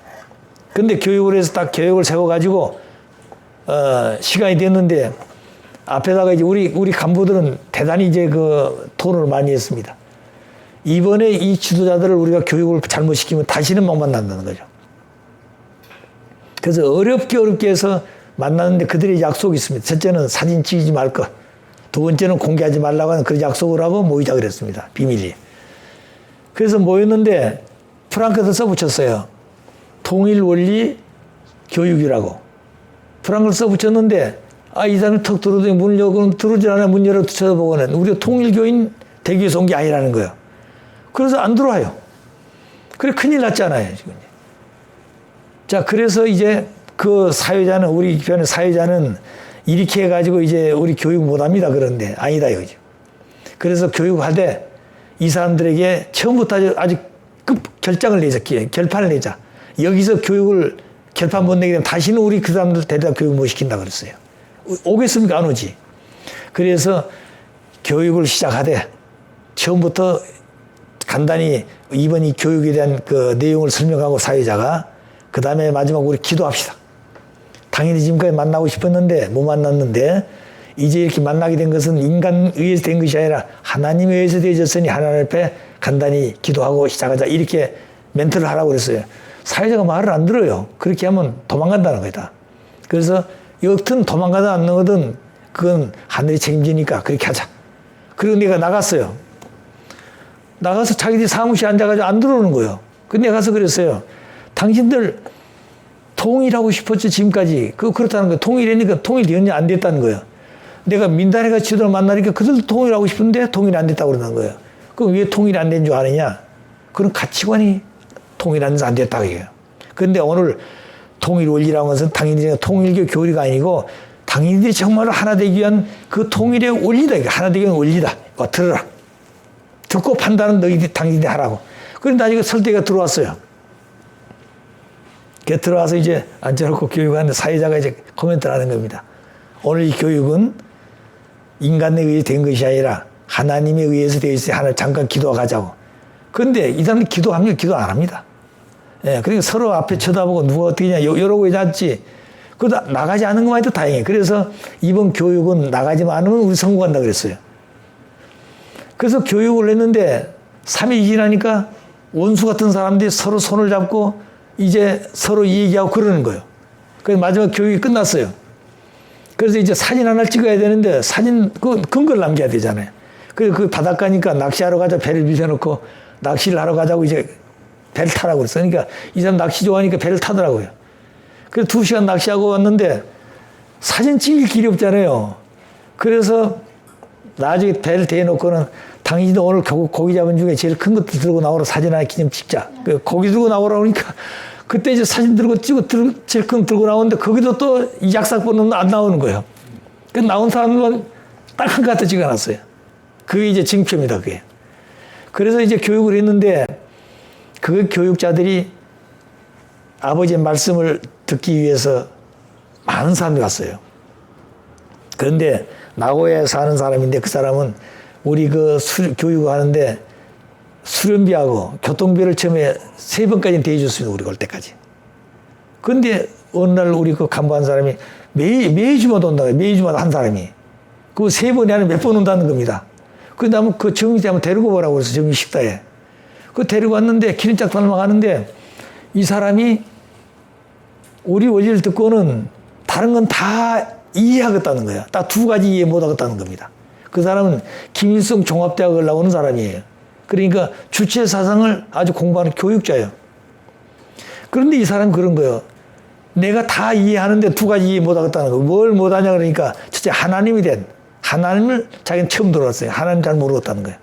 근데 교육을 해서 딱 계획을 세워가지고, 시간이 됐는데, 앞에다가 이제 우리 간부들은 대단히 이제 그 토론을 많이 했습니다. 이번에 이 지도자들을 우리가 교육을 잘못시키면 다시는 못 만난다는 거죠. 그래서 어렵게 해서 만났는데 그들의 약속이 있습니다. 첫째는 사진 찍지 말 것. 두 번째는 공개하지 말라고 하는 그런 약속을 하고 모이자 그랬습니다. 비밀리. 그래서 모였는데 프랑크도 써붙였어요. 통일 원리 교육이라고. 프랑크를 써붙였는데 이 사람이 턱 들어오더니 문을 열고 들어오질 않아 문 열어 쳐다보고는 우리가 통일교인 대기에서 온 게 아니라는 거예요. 그래서 안 들어와요. 그래 큰일 났잖아요. 지금. 자, 그래서 이제 그 사회자는, 우리 편의 사회자는 이렇게 해가지고 이제 우리 교육 못 합니다. 그런데 아니다 이거죠. 그래서 교육하되 이 사람들에게 처음부터 아주 급 결정을 내자, 결판을 내자. 여기서 교육을 결판 못 내게 되면 다시는 우리 그 사람들 데려다 교육 못 시킨다 그랬어요. 오겠습니까? 안 오지. 그래서 교육을 시작하되 처음부터 간단히 이번 이 교육에 대한 그 내용을 설명하고 사회자가 그 다음에 마지막 우리 기도합시다. 당연히 지금까지 만나고 싶었는데 못 만났는데 이제 이렇게 만나게 된 것은 인간에 의해서 된 것이 아니라 하나님에 의해서 되어졌으니 하나님 앞에 간단히 기도하고 시작하자. 이렇게 멘트를 하라고 그랬어요. 사회자가 말을 안 들어요. 그렇게 하면 도망간다는 거다. 그래서 여튼 도망가다 안 나거든 그건 하늘이 책임지니까 그렇게 하자. 그리고 내가 나갔어요. 나가서 자기들이 사무실에 앉아가지고 안 들어오는 거예요. 근데 내가 가서 그랬어요. 당신들 통일하고 싶었지 지금까지. 그렇다는 거예요. 통일이니까 통일되었냐 안 됐다는 거예요. 내가 민단회가 지도를 만나니까 그들도 통일하고 싶은데 통일이 안 됐다고 그러는 거예요. 그럼 왜 통일이 안 된 줄 아느냐? 그런 가치관이 통일하면서 안 됐다고 해요. 그런데 오늘 통일 원리라는 것은 당연히 통일교 교리가 아니고 당인들이 정말로 하나 되기 위한 그 통일의 원리다. 하나 되기 위한 원리다. 들어라. 듣고 판단은 너희들이 당신들이 하라고. 그런데 나중에 설득가 들어왔어요. 들어와서 이제 앉아놓고 교육하는데 사회자가 이제 코멘트를 하는 겁니다. 오늘 이 교육은 인간에 의해 된 것이 아니라 하나님에 의해서 되어 있어요. 하나 잠깐 기도하고 가자고. 그런데 이 사람들이 기도하면 기도 안 합니다. 예, 그러니까 서로 앞에 쳐다보고 누가 어떻게 하냐 이러고 있지. 그러다 나가지 않은 것만 해도 다행이에요. 그래서 이번 교육은 나가지만 않으면 우리 성공한다 그랬어요. 그래서 교육을 했는데 3일이 지나니까 원수 같은 사람들이 서로 손을 잡고 이제 서로 얘기하고 그러는 거예요. 그래서 마지막 교육이 끝났어요. 그래서 이제 사진 하나 찍어야 되는데 사진 그 근거를 남겨야 되잖아요. 그래서 그 바닷가니까 낚시하러 가자 배를 빌려놓고 낚시를 하러 가자고 이제 배를 타라고 그랬어요. 그러니까 이 사람 낚시 좋아하니까 배를 타더라고요. 그래서 2시간 낚시하고 왔는데 사진 찍을 길이 없잖아요. 그래서 나중에 배를 대놓고는 당신도 오늘 고기 잡은 중에 제일 큰 것도 들고 나오라 사진 하나 기념 찍자. 고기 들고 나오라 그러니까 그때 이제 사진 들고 찍고 제일 큰 거 들고 나오는데 거기도 또 약삭번호는 안 나오는 거예요. 그 나온 사람은 딱 한 가지 찍어놨어요. 그게 이제 징표입니다. 그게. 그래서 이제 교육을 했는데 그 교육자들이 아버지의 말씀을 듣기 위해서 많은 사람이 왔어요. 그런데 나고야에 사는 사람인데 그 사람은 우리 그 교육을 하는데 수련비하고 교통비를 처음에 3번까지는 대해줬습니다. 우리가 올 때까지. 그런데 어느 날 우리 그 간부한 사람이 매주마다 온다고 해요. 매주마다 한 사람이. 그 3번이 아니라 몇 번 온다는 겁니다. 그런데 한번 그 정리대 한번 데리고 보라고 그래서 정리 식사에. 그 데리고 왔는데 기름짝 닮아가는데 이 사람이 우리 원리를 듣고는 다른 건 다 이해하겠다는 거야. 딱 2가지 이해 못 하겠다는 겁니다. 그 사람은 김일성 종합대학을 나오는 사람이에요. 그러니까 주체 사상을 아주 공부하는 교육자예요. 그런데 이 사람은 그런 거예요. 내가 다 이해하는데 두 가지 이해 못하겠다는 거. 뭘 못하냐 그러니까 첫째 하나님이 된 하나님을 자기는 처음 들어왔어요. 하나님 잘 모르겠다는 거예요.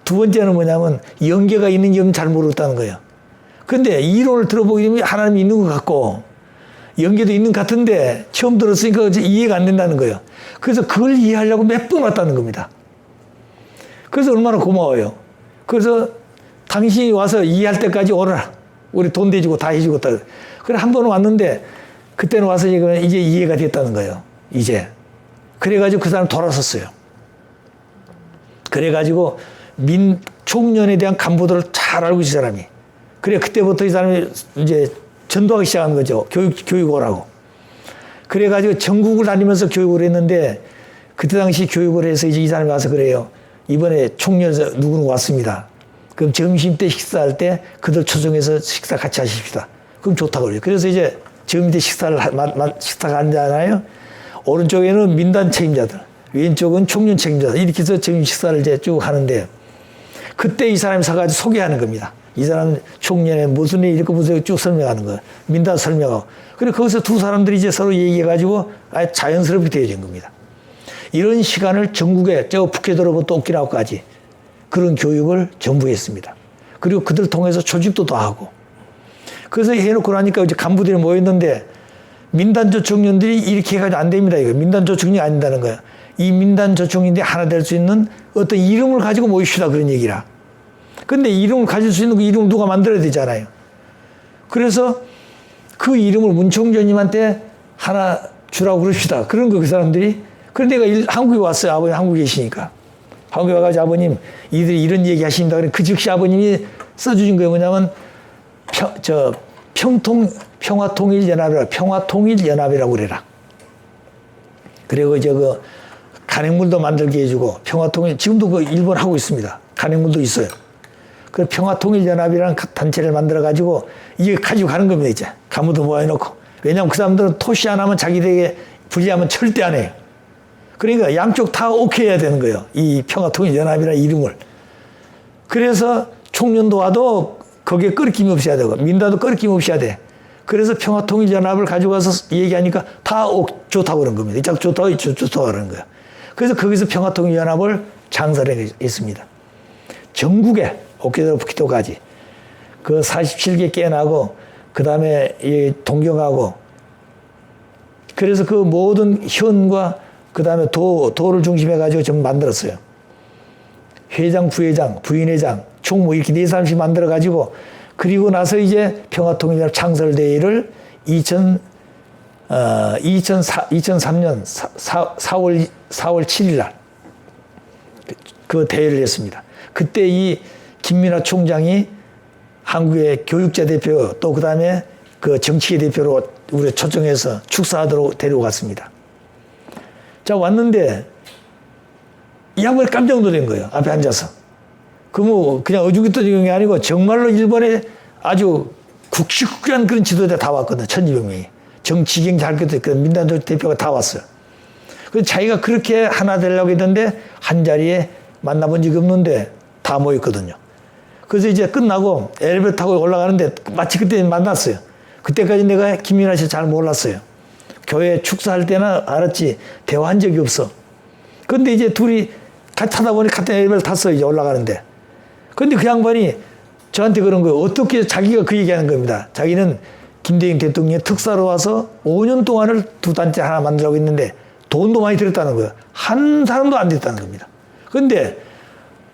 두 번째는 뭐냐면 영계가 있는지 없는지 잘 모르겠다는 거예요. 그런데 이론을 들어보게 되면 하나님이 있는 것 같고 영계도 있는 것 같은데 처음 들었으니까 이해가 안 된다는 거예요. 그래서 그걸 이해하려고 몇 번 왔다는 겁니다. 그래서 얼마나 고마워요. 그래서 당신이 와서 이해할 때까지 오너라. 우리 돈 대주고 다 해주고. 그래 한 번 왔는데 그때는 와서 이제 이해가 됐다는 거예요. 이제. 그래가지고 그 사람 돌아섰어요. 그래가지고 총련에 대한 간부들을 잘 알고 이 사람이. 그래 그때부터 이 사람이 이제 전도하기 시작한 거죠. 교육 오라고. 그래가지고 전국을 다니면서 교육을 했는데 그때 당시 교육을 해서 이제 이 사람이 와서 그래요. 이번에 총련에서 누구누구 왔습니다. 그럼 점심 때 식사할 때 그들 초청해서 식사 같이 하십시다. 그럼 좋다고 그래요. 그래서 이제 점심 때 식사가 앉잖아요. 오른쪽에는 민단 책임자들, 왼쪽은 총련 책임자들. 이렇게 해서 점심 식사를 이제 쭉 하는데 그때 이 사람이 서가지고 소개하는 겁니다. 이 사람 총련에 무슨 일 있고 무슨 일 쭉 설명하는 거예요. 민단 설명하고. 그래 거기서 두 사람들이 이제 서로 얘기해가지고 아예 자연스럽게 되어진 겁니다. 이런 시간을 전국에 저 북해도로부터 오키나와까지 그런 교육을 전부 했습니다. 그리고 그들 통해서 조직도 더 하고. 그래서 해놓고 나니까 이제 간부들이 모였는데 민단조총련들이 이렇게 해가지고 안 됩니다. 이거 민단조총련이 안 된다는 거야. 이 민단조총련들이 하나 될 수 있는 어떤 이름을 가지고 모입시다 그런 얘기라. 근데 이름을 가질 수 있는 그 이름을 누가 만들어야 되잖아요. 그래서 그 이름을 문총재님한테 하나 주라고 그럽시다. 그런 거 그 사람들이. 그런데 내가 한국에 왔어요. 아버님 한국에 계시니까. 한국에 와가지고 아버님 이들이 이런 얘기 하신다. 그 즉시 아버님이 써주신 거예요. 뭐냐면 평화통일연합이라고 그래라. 그리고 이제 그 간행물도 만들게 해주고 평화통일 지금도 그 일본 하고 있습니다. 간행물도 있어요. 그 평화통일연합이라는 단체를 만들어 가지고 이게 가지고 가는 겁니다. 이제 가무도 모아놓고. 왜냐하면 그 사람들은 토시 안 하면 자기들에게 불리하면 절대 안 해요. 그러니까 양쪽 다 오케이 해야 되는 거예요. 이 평화통일연합이라는 이름을. 그래서 총련도 와도 거기에 끄리낌 없이 해야 되고 민다도 끄리낌 없이 해야 돼. 그래서 평화통일연합을 가지고 와서 얘기하니까 다 좋다고 그런 겁니다. 이 좋다고 그러는 거예요. 그래서 거기서 평화통일연합을 창설을 했습니다. 전국에 오키나와 북키도까지 그 47개 깨나고 그 다음에 동경하고 그래서 그 모든 현과 그 다음에 도를 중심해 가지고 좀 만들었어요. 회장, 부회장, 부인회장, 총무 이렇게 4사람씩 만들어 가지고 그리고 나서 이제 평화통일연합 창설대회를 2003년 4월 7일 날 그 대회를 했습니다. 그때 이 김민하 총장이 한국의 교육자 대표 또 그 다음에 그 정치계 대표로 우리 초청해서 축사하도록 데리고 갔습니다. 자, 왔는데 이 양반이 깜짝 놀란 거예요. 앞에 앉아서. 그 뭐 그냥 어중이떠중이 게 아니고 정말로 일본에 아주 굵직굵직한 그런 지도자 다 왔거든요. 1200명이. 정치경 잘겠도 그 민단조 대표가 다 왔어요. 그래서 자기가 그렇게 하나 되려고 했는데 한 자리에 만나본 적이 없는데 다 모였거든요. 그래서 이제 끝나고 엘리베이터 타고 올라가는데 마치 그때 만났어요. 그때까지 내가 김민하 씨 잘 몰랐어요. 교회 축사할 때나 알았지 대화한 적이 없어. 근데 이제 둘이 같이 타다 보니 같은 엘리베이터 탔어요. 이제 올라가는데. 근데 그 양반이 저한테 그런 거예요. 어떻게 자기가 그 얘기하는 겁니다. 자기는 김대중 대통령이 특사로 와서 5년 동안을 두 단체 하나 만들라고 했는데 돈도 많이 들었다는 거예요. 한 사람도 안 됐다는 겁니다. 근데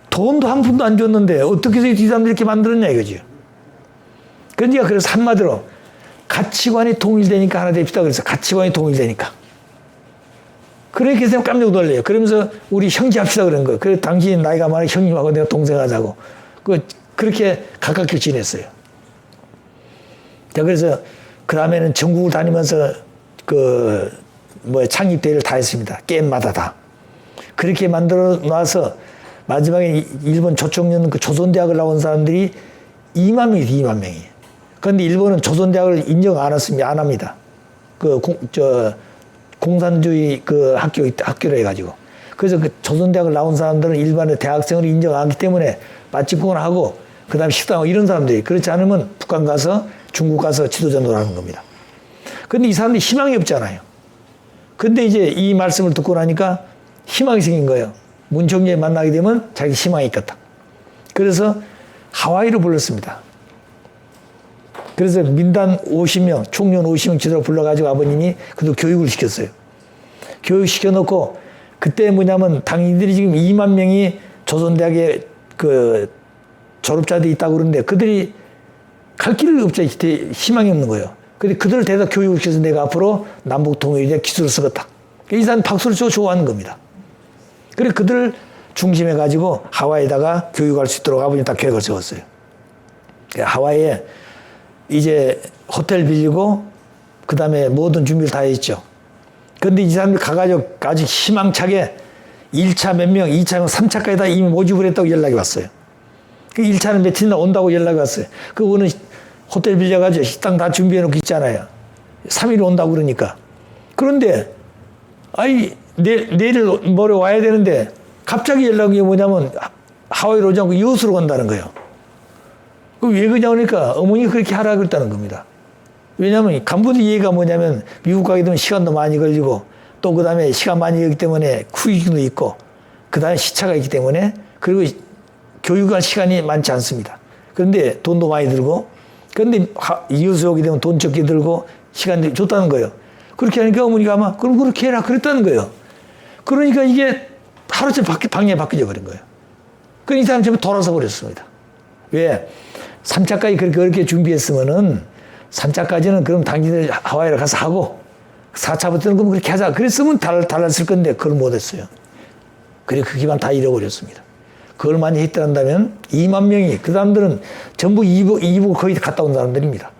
돈도 한 푼도 안 줬는데 어떻게 해서 이 사람들이 이렇게 만들었냐 이거죠. 그러니까 그래서 한마디로 가치관이 통일되니까 하나 됩시다. 그래서 가치관이 통일되니까. 그렇게 해서 깜짝 놀래요. 그러면서 우리 형제 합시다 그런 거예요. 그래서 당신이 나이가 많아 형님하고 내가 동생 하자고. 그렇게 가깝게 지냈어요. 자, 그래서 그 다음에는 전국을 다니면서 창립대회를 다 했습니다. 게임마다 다. 그렇게 만들어 놔서 마지막에 일본 조총련 그 조선대학을 나온 사람들이 2만 명이 2만 명이. 그런데 일본은 조선대학을 인정 안 합니다. 공산주의 그 학교로 해가지고. 그래서 그 조선대학을 나온 사람들은 일반의 대학생을 인정 안 하기 때문에 빠찌꾸나 하고 그 다음에 식당하고 이런 사람들이 그렇지 않으면 북한 가서 중국 가서 지도자노를 하는 겁니다. 근데 이 사람들이 희망이 없잖아요. 근데 이제 이 말씀을 듣고 나니까 희망이 생긴 거예요. 문 총재 만나게 되면 자기 희망이 있겠다. 그래서 하와이로 불렀습니다. 그래서 민단 50명, 총련 50명 지도로 불러가지고 아버님이 그도 교육을 시켰어요. 교육시켜놓고 그때 뭐냐면 당인들이 지금 2만 명이 조선대학에 그 졸업자들이 있다고 그러는데 그들이 갈 길이 없자 희망이 없는 거예요. 근데 그들을 대다 교육을 시켜서 내가 앞으로 남북 통일에 기술을 쓰겠다. 이 사람 박수를 쳐 좋아하는 겁니다. 그래 그들을 중심해 가지고 하와이에다가 교육할 수 있도록 아버님이 딱 계획을 세웠어요. 하와이에 이제 호텔 빌리고 그 다음에 모든 준비를 다 했죠. 근데 이 사람들이 가가지고 아주 희망차게 1차 몇 명, 2차 명, 3차까지 다 이미 모집을 했다고 연락이 왔어요. 그 1차는 며칠이나 온다고 연락이 왔어요. 그거는 호텔 빌려가지고 식당 다 준비해놓고 있잖아요. 3일 온다고 그러니까. 그런데 아이 내일 모레 와야 되는데 갑자기 연락이 뭐냐면 하와이로 오지 않고 여수로 간다는 거예요. 왜 그러냐 그러니까 어머니가 그렇게 하라 그랬다는 겁니다. 왜냐하면 간부들 이해가 뭐냐면 미국 가게 되면 시간도 많이 걸리고 또 그 다음에 시간 많이 걸리기 때문에 후유증도 있고 그 다음에 시차가 있기 때문에 그리고 교육할 시간이 많지 않습니다. 그런데 돈도 많이 들고 그런데 이웃에 오게 되면 돈 적게 들고 시간이 좋다는 거예요. 그렇게 하니까 어머니가 아마 그럼 그렇게 해라 그랬다는 거예요. 그러니까 이게 하루째 방향이 바뀌어 버린 거예요. 그러니까 이 사람 전부 돌아서 버렸습니다. 왜? 3차까지 그렇게 어렵게 준비했으면은 3차까지는 그럼 당신들 하와이를 가서 하고 4차부터는 그럼 그렇게 하자. 그랬으면 달랐을 건데 그걸 못했어요. 그래 그 기반 다 잃어버렸습니다. 그걸 많이 했더란다면 2만 명이 그 사람들은 전부 이북 거의 갔다 온 사람들입니다.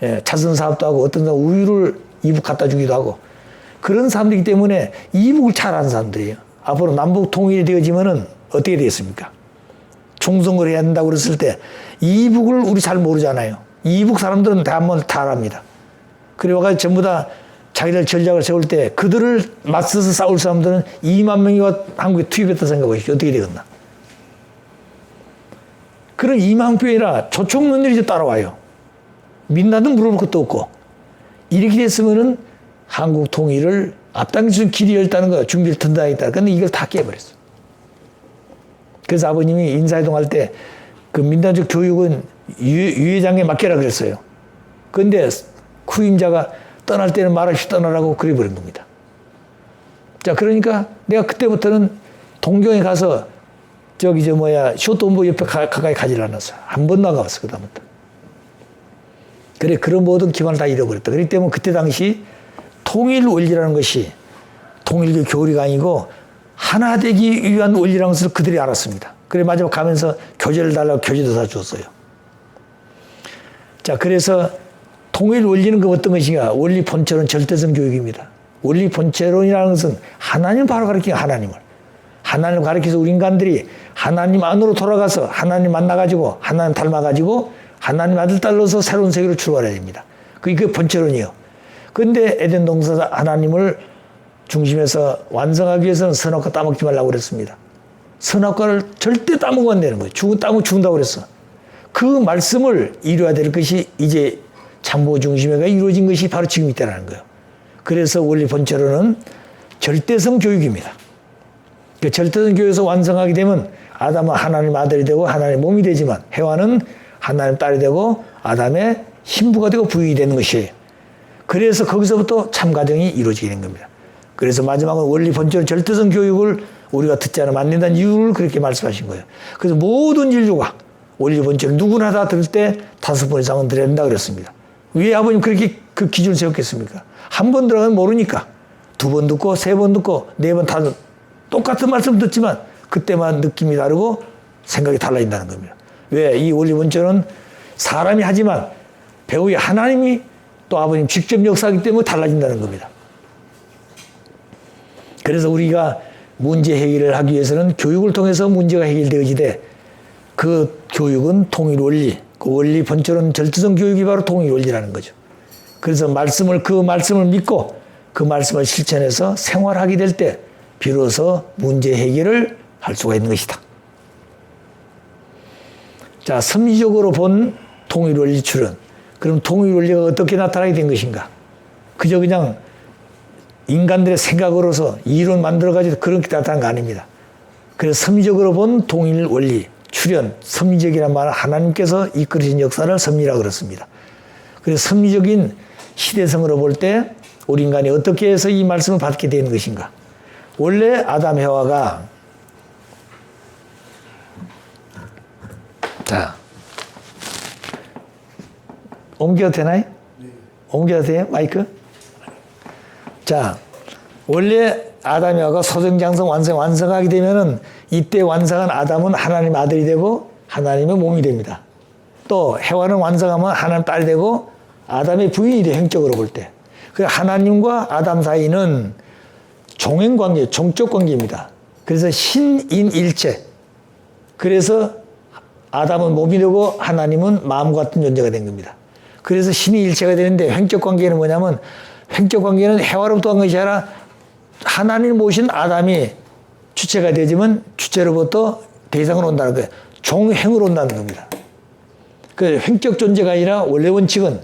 예, 차선 사업도 하고 어떤 사람 우유를 이북 갖다 주기도 하고 그런 사람들이기 때문에 이북을 잘 아는 사람들이에요. 앞으로 남북 통일이 되어지면은 어떻게 되겠습니까? 총선을 해야 한다고 그랬을 때 이북을 우리 잘 모르잖아요. 이북 사람들은 다 한번 다 압니다. 그래가지고 전부 다 자기들 전략을 세울 때 그들을 맞서서 싸울 사람들은 2만 명이 한국에 투입했다 생각하십시오. 어떻게 되겠나? 그런 2만 표이 아니라 조총련들이 이제 따라와요. 민나도 물어볼 것도 없고 이렇게 됐으면은 한국 통일을 앞당길 길이 열다는 거예요. 준비를 튼다했다. 근데 이걸 다 깨버렸어요. 그래서 아버님이 인사이동 할 때 그 민단적 교육은 유 회장에 맡겨라 그랬어요. 그런데 후임자가 떠날 때는 말없이 떠나라고 그래버린 겁니다. 자, 그러니까 내가 그때부터는 동경에 가서 쇼트홈보 옆에 가까이 가지를 않았어요. 한 번 나가봤어, 그다음부터. 그래, 그런 모든 기반을 다 잃어버렸다. 그렇기 때문에 그때 당시 통일 원리라는 것이 통일교 교리가 아니고 하나 되기 위한 원리라는 것을 그들이 알았습니다. 그래, 마지막 가면서 교재를 달라고 교재도 다 줬어요. 자, 그래서 통일 원리는 그 어떤 것인가? 원리 본체론 절대성 교육입니다. 원리 본체론이라는 것은 하나님 바로 가르치는 하나님을. 하나님을 가르쳐서 우리 인간들이 하나님 안으로 돌아가서 하나님 만나가지고 하나님 닮아가지고 하나님 아들 딸로서 새로운 세계로 출발해야 됩니다. 그게 본체론이에요. 그런데 에덴 동산 하나님을 중심에서 완성하기 위해서는 선악과 따먹지 말라고 그랬습니다. 선악과를 절대 따먹으면 안 되는 거예요. 따먹으면 죽는다고 그랬어. 그 말씀을 이루어야 될 것이 이제 참모 중심회가 이루어진 것이 바로 지금 있다는 거예요. 그래서 원리 본체로는 절대성 교육입니다. 그 절대성 교육에서 완성하게 되면 아담은 하나님 아들이 되고 하나님 몸이 되지만 해와는 하나님 딸이 되고 아담의 신부가 되고 부인이 되는 것이에요. 그래서 거기서부터 참가정이 이루어지게 된 겁니다. 그래서 마지막은 원리 본체로 절대성 교육을 우리가 듣지 않으면 안 된다는 이유를 그렇게 말씀하신 거예요. 그래서 모든 인류가 원리 본체를 누구나 다 들을 때 5번 이상은 들어야 된다 그랬습니다. 왜 아버님 그렇게 그 기준을 세웠겠습니까? 한 번 들어가면 모르니까 2번 듣고 3번 듣고 4번 다 똑같은 말씀 듣지만 그때만 느낌이 다르고 생각이 달라진다는 겁니다. 왜? 이 원리 본체는 사람이 하지만 배우의 하나님이 또 아버님 직접 역사하기 때문에 달라진다는 겁니다. 그래서 우리가 문제 해결을 하기 위해서는 교육을 통해서 문제가 해결되어지되 그 교육은 통일 원리, 그 원리 본체론 절대성 교육이 바로 통일 원리라는 거죠. 그래서 그 말씀을 믿고 그 말씀을 실천해서 생활하게 될 때 비로소 문제 해결을 할 수가 있는 것이다. 자, 섭리적으로 본 통일원리 출현. 그럼 통일원리가 어떻게 나타나게 된 것인가? 그저 그냥 인간들의 생각으로서 이론 만들어가지고 그렇게 나타난 거 아닙니다. 그래서 섭리적으로 본 통일원리 출현, 섭리적이란 말은 하나님께서 이끌으신 역사를 섭리라고 그렇습니다. 그래서 섭리적인 시대성으로 볼 때 우리 인간이 어떻게 해서 이 말씀을 받게 되는 것인가? 원래 아담 해와가 자 옮겨도 되나요? 네. 옮겨도 돼요? 마이크? 자, 원래 아담 해와가 소생장성 완성하게 되면은 이때 완성한 아담은 하나님 아들이 되고 하나님의 몸이 됩니다. 또 해와는 완성하면 하나님 딸이 되고 아담의 부인이 돼, 형적으로 볼 때. 그래서 하나님과 아담 사이는 종행관계, 종적 관계입니다. 그래서 신인일체. 그래서 아담은 몸이 되고 하나님은 마음 같은 존재가 된 겁니다. 그래서 신인일체가 되는데 형적 관계는 뭐냐면 형적 관계는 해와로부터 한 것이 아니라 하나님을 모신 아담이 주체가 되지만 주체로부터 대상으로 온다는 거예요. 종행으로 온다는 겁니다. 그 형적 존재가 아니라 원래 원칙은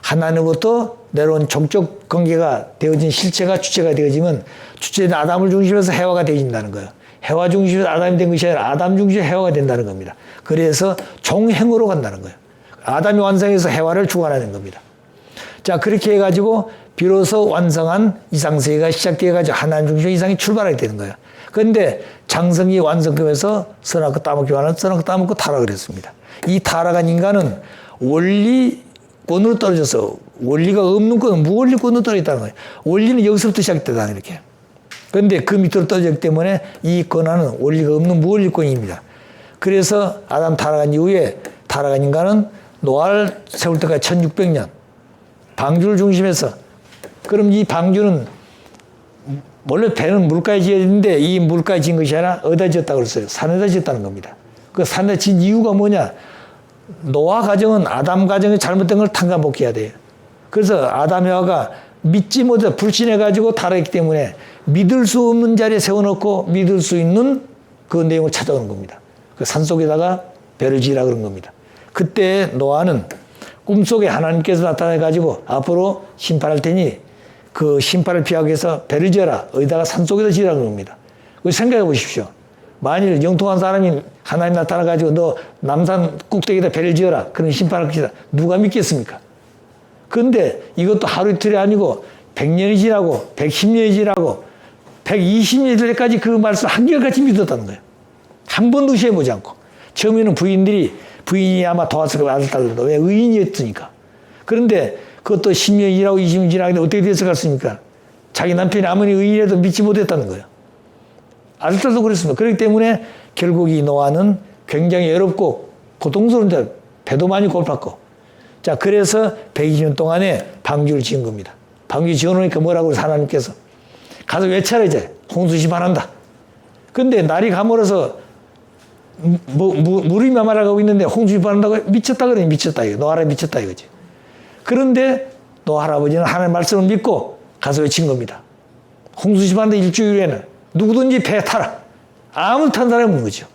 하나님으로부터 내려온 종적 관계가 되어진 실체가 주체가 되어지면 주체는 아담을 중심으로 해서 해와가 되어진다는 거예요. 해와 중심으로 아담이 된 것이 아니라 아담 중심으로 해와가 된다는 겁니다. 그래서 종행으로 간다는 거예요. 아담이 완성해서 해와를 주관하는 겁니다. 자, 그렇게 해가지고 비로소 완성한 이상세계가 시작되어가지고 하나님 중심으로 이상이 출발하게 되는 거예요. 그런데 장성이 완성되면서 선악과 따먹기 원하는 선악과 따먹고 타락을 했습니다. 이 타락한 인간은 원리권으로 떨어져서 원리가 없는 건 무원리권으로 떨어졌다는 거예요. 원리는 여기서부터 시작됐다 이렇게. 그런데 그 밑으로 떨어졌기 때문에 이 권한은 원리가 없는 무원리권입니다. 그래서 아담 타락한 이후에 타락한 인간은 노아를 세울 때까지 1600년 방주를 중심해서 그럼 이 방주는 원래 배는 물가에 지어야 되는데 이 물가에 지은 것이 아니라 어디다 지었다고 그랬어요? 산에다 지었다는 겁니다. 그 산에다 지은 이유가 뭐냐? 노아 가정은 아담 가정이 잘못된 걸 탕감복해야 돼요. 그래서 아담 해와가 믿지 못해 불신해가지고 타락했기 때문에 믿을 수 없는 자리에 세워놓고 믿을 수 있는 그 내용을 찾아오는 겁니다. 그 산속에다가 배를 지으라 그런 겁니다. 그때 노아는 꿈속에 하나님께서 나타나가지고 앞으로 심판할 테니 그 심판을 피하기 위해서 배를 지어라. 어디다가 산속에다 지으라 그런 겁니다. 생각해 보십시오. 만일 영통한 사람이 하나님 나타나가지고 너 남산 꼭대기에다 배를 지어라. 그런 심판을 기다. 누가 믿겠습니까? 그런데 이것도 하루 이틀이 아니고 100년이 지나고 110년이 지나고 120년이 될 때까지 그 말씀 한결같이 믿었다는 거예요. 한 번도 의심해보지 않고. 처음에는 부인이 아마 도왔을 거예요. 아들, 딸도. 왜? 의인이었으니까. 그런데 그것도 10년이 지나고 20년이 지나는데 어떻게 됐을까? 자기 남편이 아무리 의인해도 믿지 못했다는 거예요. 아들, 딸도 그랬습니다. 그렇기 때문에 결국 이 노아는 굉장히 외롭고 고통스러운데 배도 많이 고팠고. 자, 그래서 120년 동안에 방주를 지은 겁니다. 방주 지어놓으니까 뭐라고 하나님께서 가서 외쳐라 이제 홍수 심판한다. 근데 날이 가물어서 물이 마마라고 있는데 홍수 심판한다고 미쳤다 그러니 미쳤다 이거. 노아 할아버지 미쳤다 이거지. 그런데 노아 할아버지는 하나님의 말씀을 믿고 가서 외친 겁니다. 홍수 심판한다 일주일 후에는 누구든지 배에 타라. 아무도 탄 사람이 없는 거죠.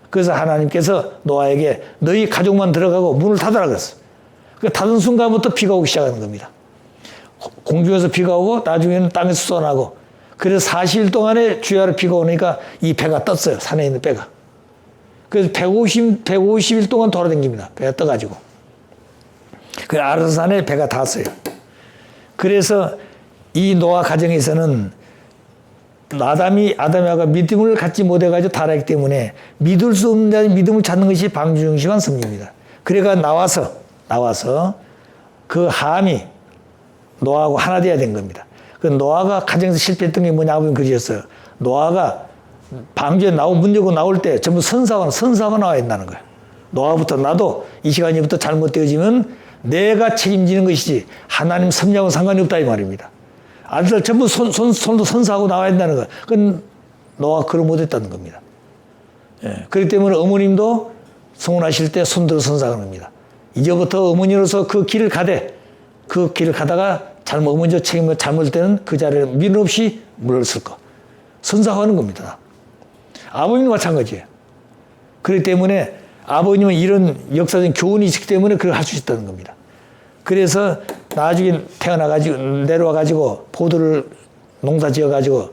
그래서 하나님께서 노아에게 너희 가족만 들어가고 문을 닫아라 그랬어. 그 닫은 순간부터 비가 오기 시작하는 겁니다. 공중에서 비가 오고 나중에는 땅에서 쏟아나고 그래서 40일 동안에 주야로 비가 오니까 이 배가 떴어요. 산에 있는 배가. 그래서 150일 동안 돌아다닙니다. 배가 떠가지고. 그 아르산에 배가 닿았어요. 그래서 이 노아 가정에서는 아담이가 믿음을 갖지 못해가지고 타락했기 때문에 믿을 수 없는 자의 믿음을 찾는 것이 방주중심한 섭리입니다. 그래가 나와서 그 함이 노아하고 하나 돼야 된 겁니다. 그 노아가 가정에서 실패했던 게 뭐냐고 그러셨어요. 노아가 방주에 문 열고 나올 때 전부 선사가 나와야 된다는 거예요. 노아부터 나도 이 시간이부터 잘못되어지면 내가 책임지는 것이지 하나님 섭리하고 상관이 없다 이 말입니다. 아들 전부 손도 선사하고 나와야 된다는 거예요. 그건 노아가 그걸 못했다는 겁니다. 예. 그렇기 때문에 어머님도 성혼하실 때 손들어 선사하는 겁니다. 이제부터 어머니로서 그 길을 가다가 어머니가 책임을 잘못할 때는 그 자리를 민 없이 물러설 거. 선사하는 겁니다. 아버님도 마찬가지예요. 그렇기 때문에 아버님은 이런 역사적인 교훈이 있기 때문에 그걸 할 수 있다는 겁니다. 그래서 나중에 태어나가지고 내려와가지고 포도를 농사 지어가지고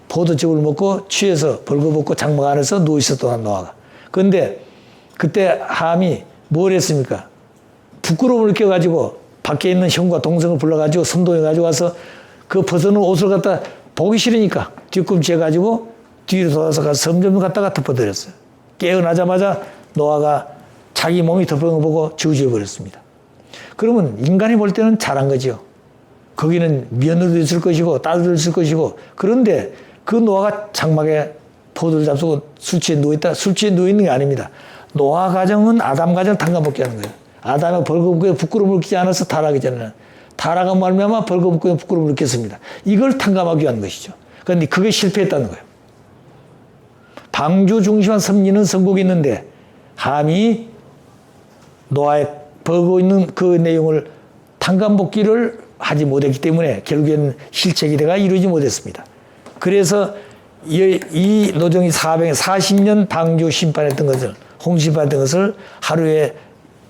포도즙을 먹고 취해서 벌거벗고 장막 안에서 누워 있었던 노아가. 그런데 그때 함이 뭘 했습니까? 부끄러움을 느껴가지고 밖에 있는 형과 동생을 불러가지고 선동해 가지고 와서 그 벗어놓은 옷을 갖다 보기 싫으니까 뒤꿈치해가지고 뒤로 돌아서 가서 점점 갖다가 덮어버렸어요. 깨어나자마자 노아가 자기 몸이 덮은 거 보고 지우지어버렸습니다. 그러면 인간이 볼 때는 잘한 거지요. 거기는 며느리도 있을 것이고 딸도 있을 것이고, 그런데 그 노아가 장막에 포도를 잡수고 술 취해 누워있다. 술 취해 누워있는 게 아닙니다. 노아 가정은 아담 가정을 탕감먹게 하는 거예요. 아담이 벌거벗고 부끄러움을 느끼지 않아서 타락하기 전에는 타락한 말미암아 벌거벗고 부끄러움을 느꼈습니다. 이걸 탕감하기 위한 것이죠. 그런데 그게 실패했다는 거예요. 방주 중심한 섭리는 성공이 있는데 함이 노아의 벌고 있는 그 내용을 탕감복귀를 하지 못했기 때문에 결국에는 실체기대가 이루지 못했습니다. 그래서 이 노정이 440년 방주 심판했던 것을, 홍심판했던 것을 하루에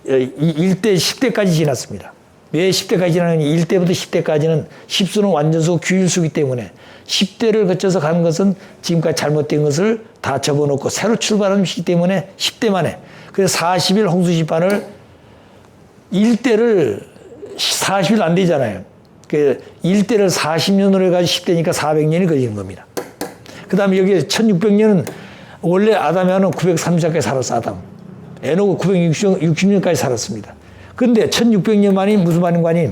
1대 10대까지 지났습니다. 왜 10대까지 지나느냐? 1대부터 10대까지는 10수는 완전수 규율수이기 때문에 10대를 거쳐서 가는 것은 지금까지 잘못된 것을 다 접어놓고 새로 출발하는 것이기 때문에 10대 만에. 그래서 40일 홍수심판을 1대를 40일 안 되잖아요. 그 1대를 40년으로 해가지고 10대니까 400년이 걸리는 겁니다. 그 다음에 여기 1600년은 원래 아담이는 930년까지 살았어, 아담. 에녹은 960년까지 살았습니다. 근데 1600년 만이 무슨 말인가 하니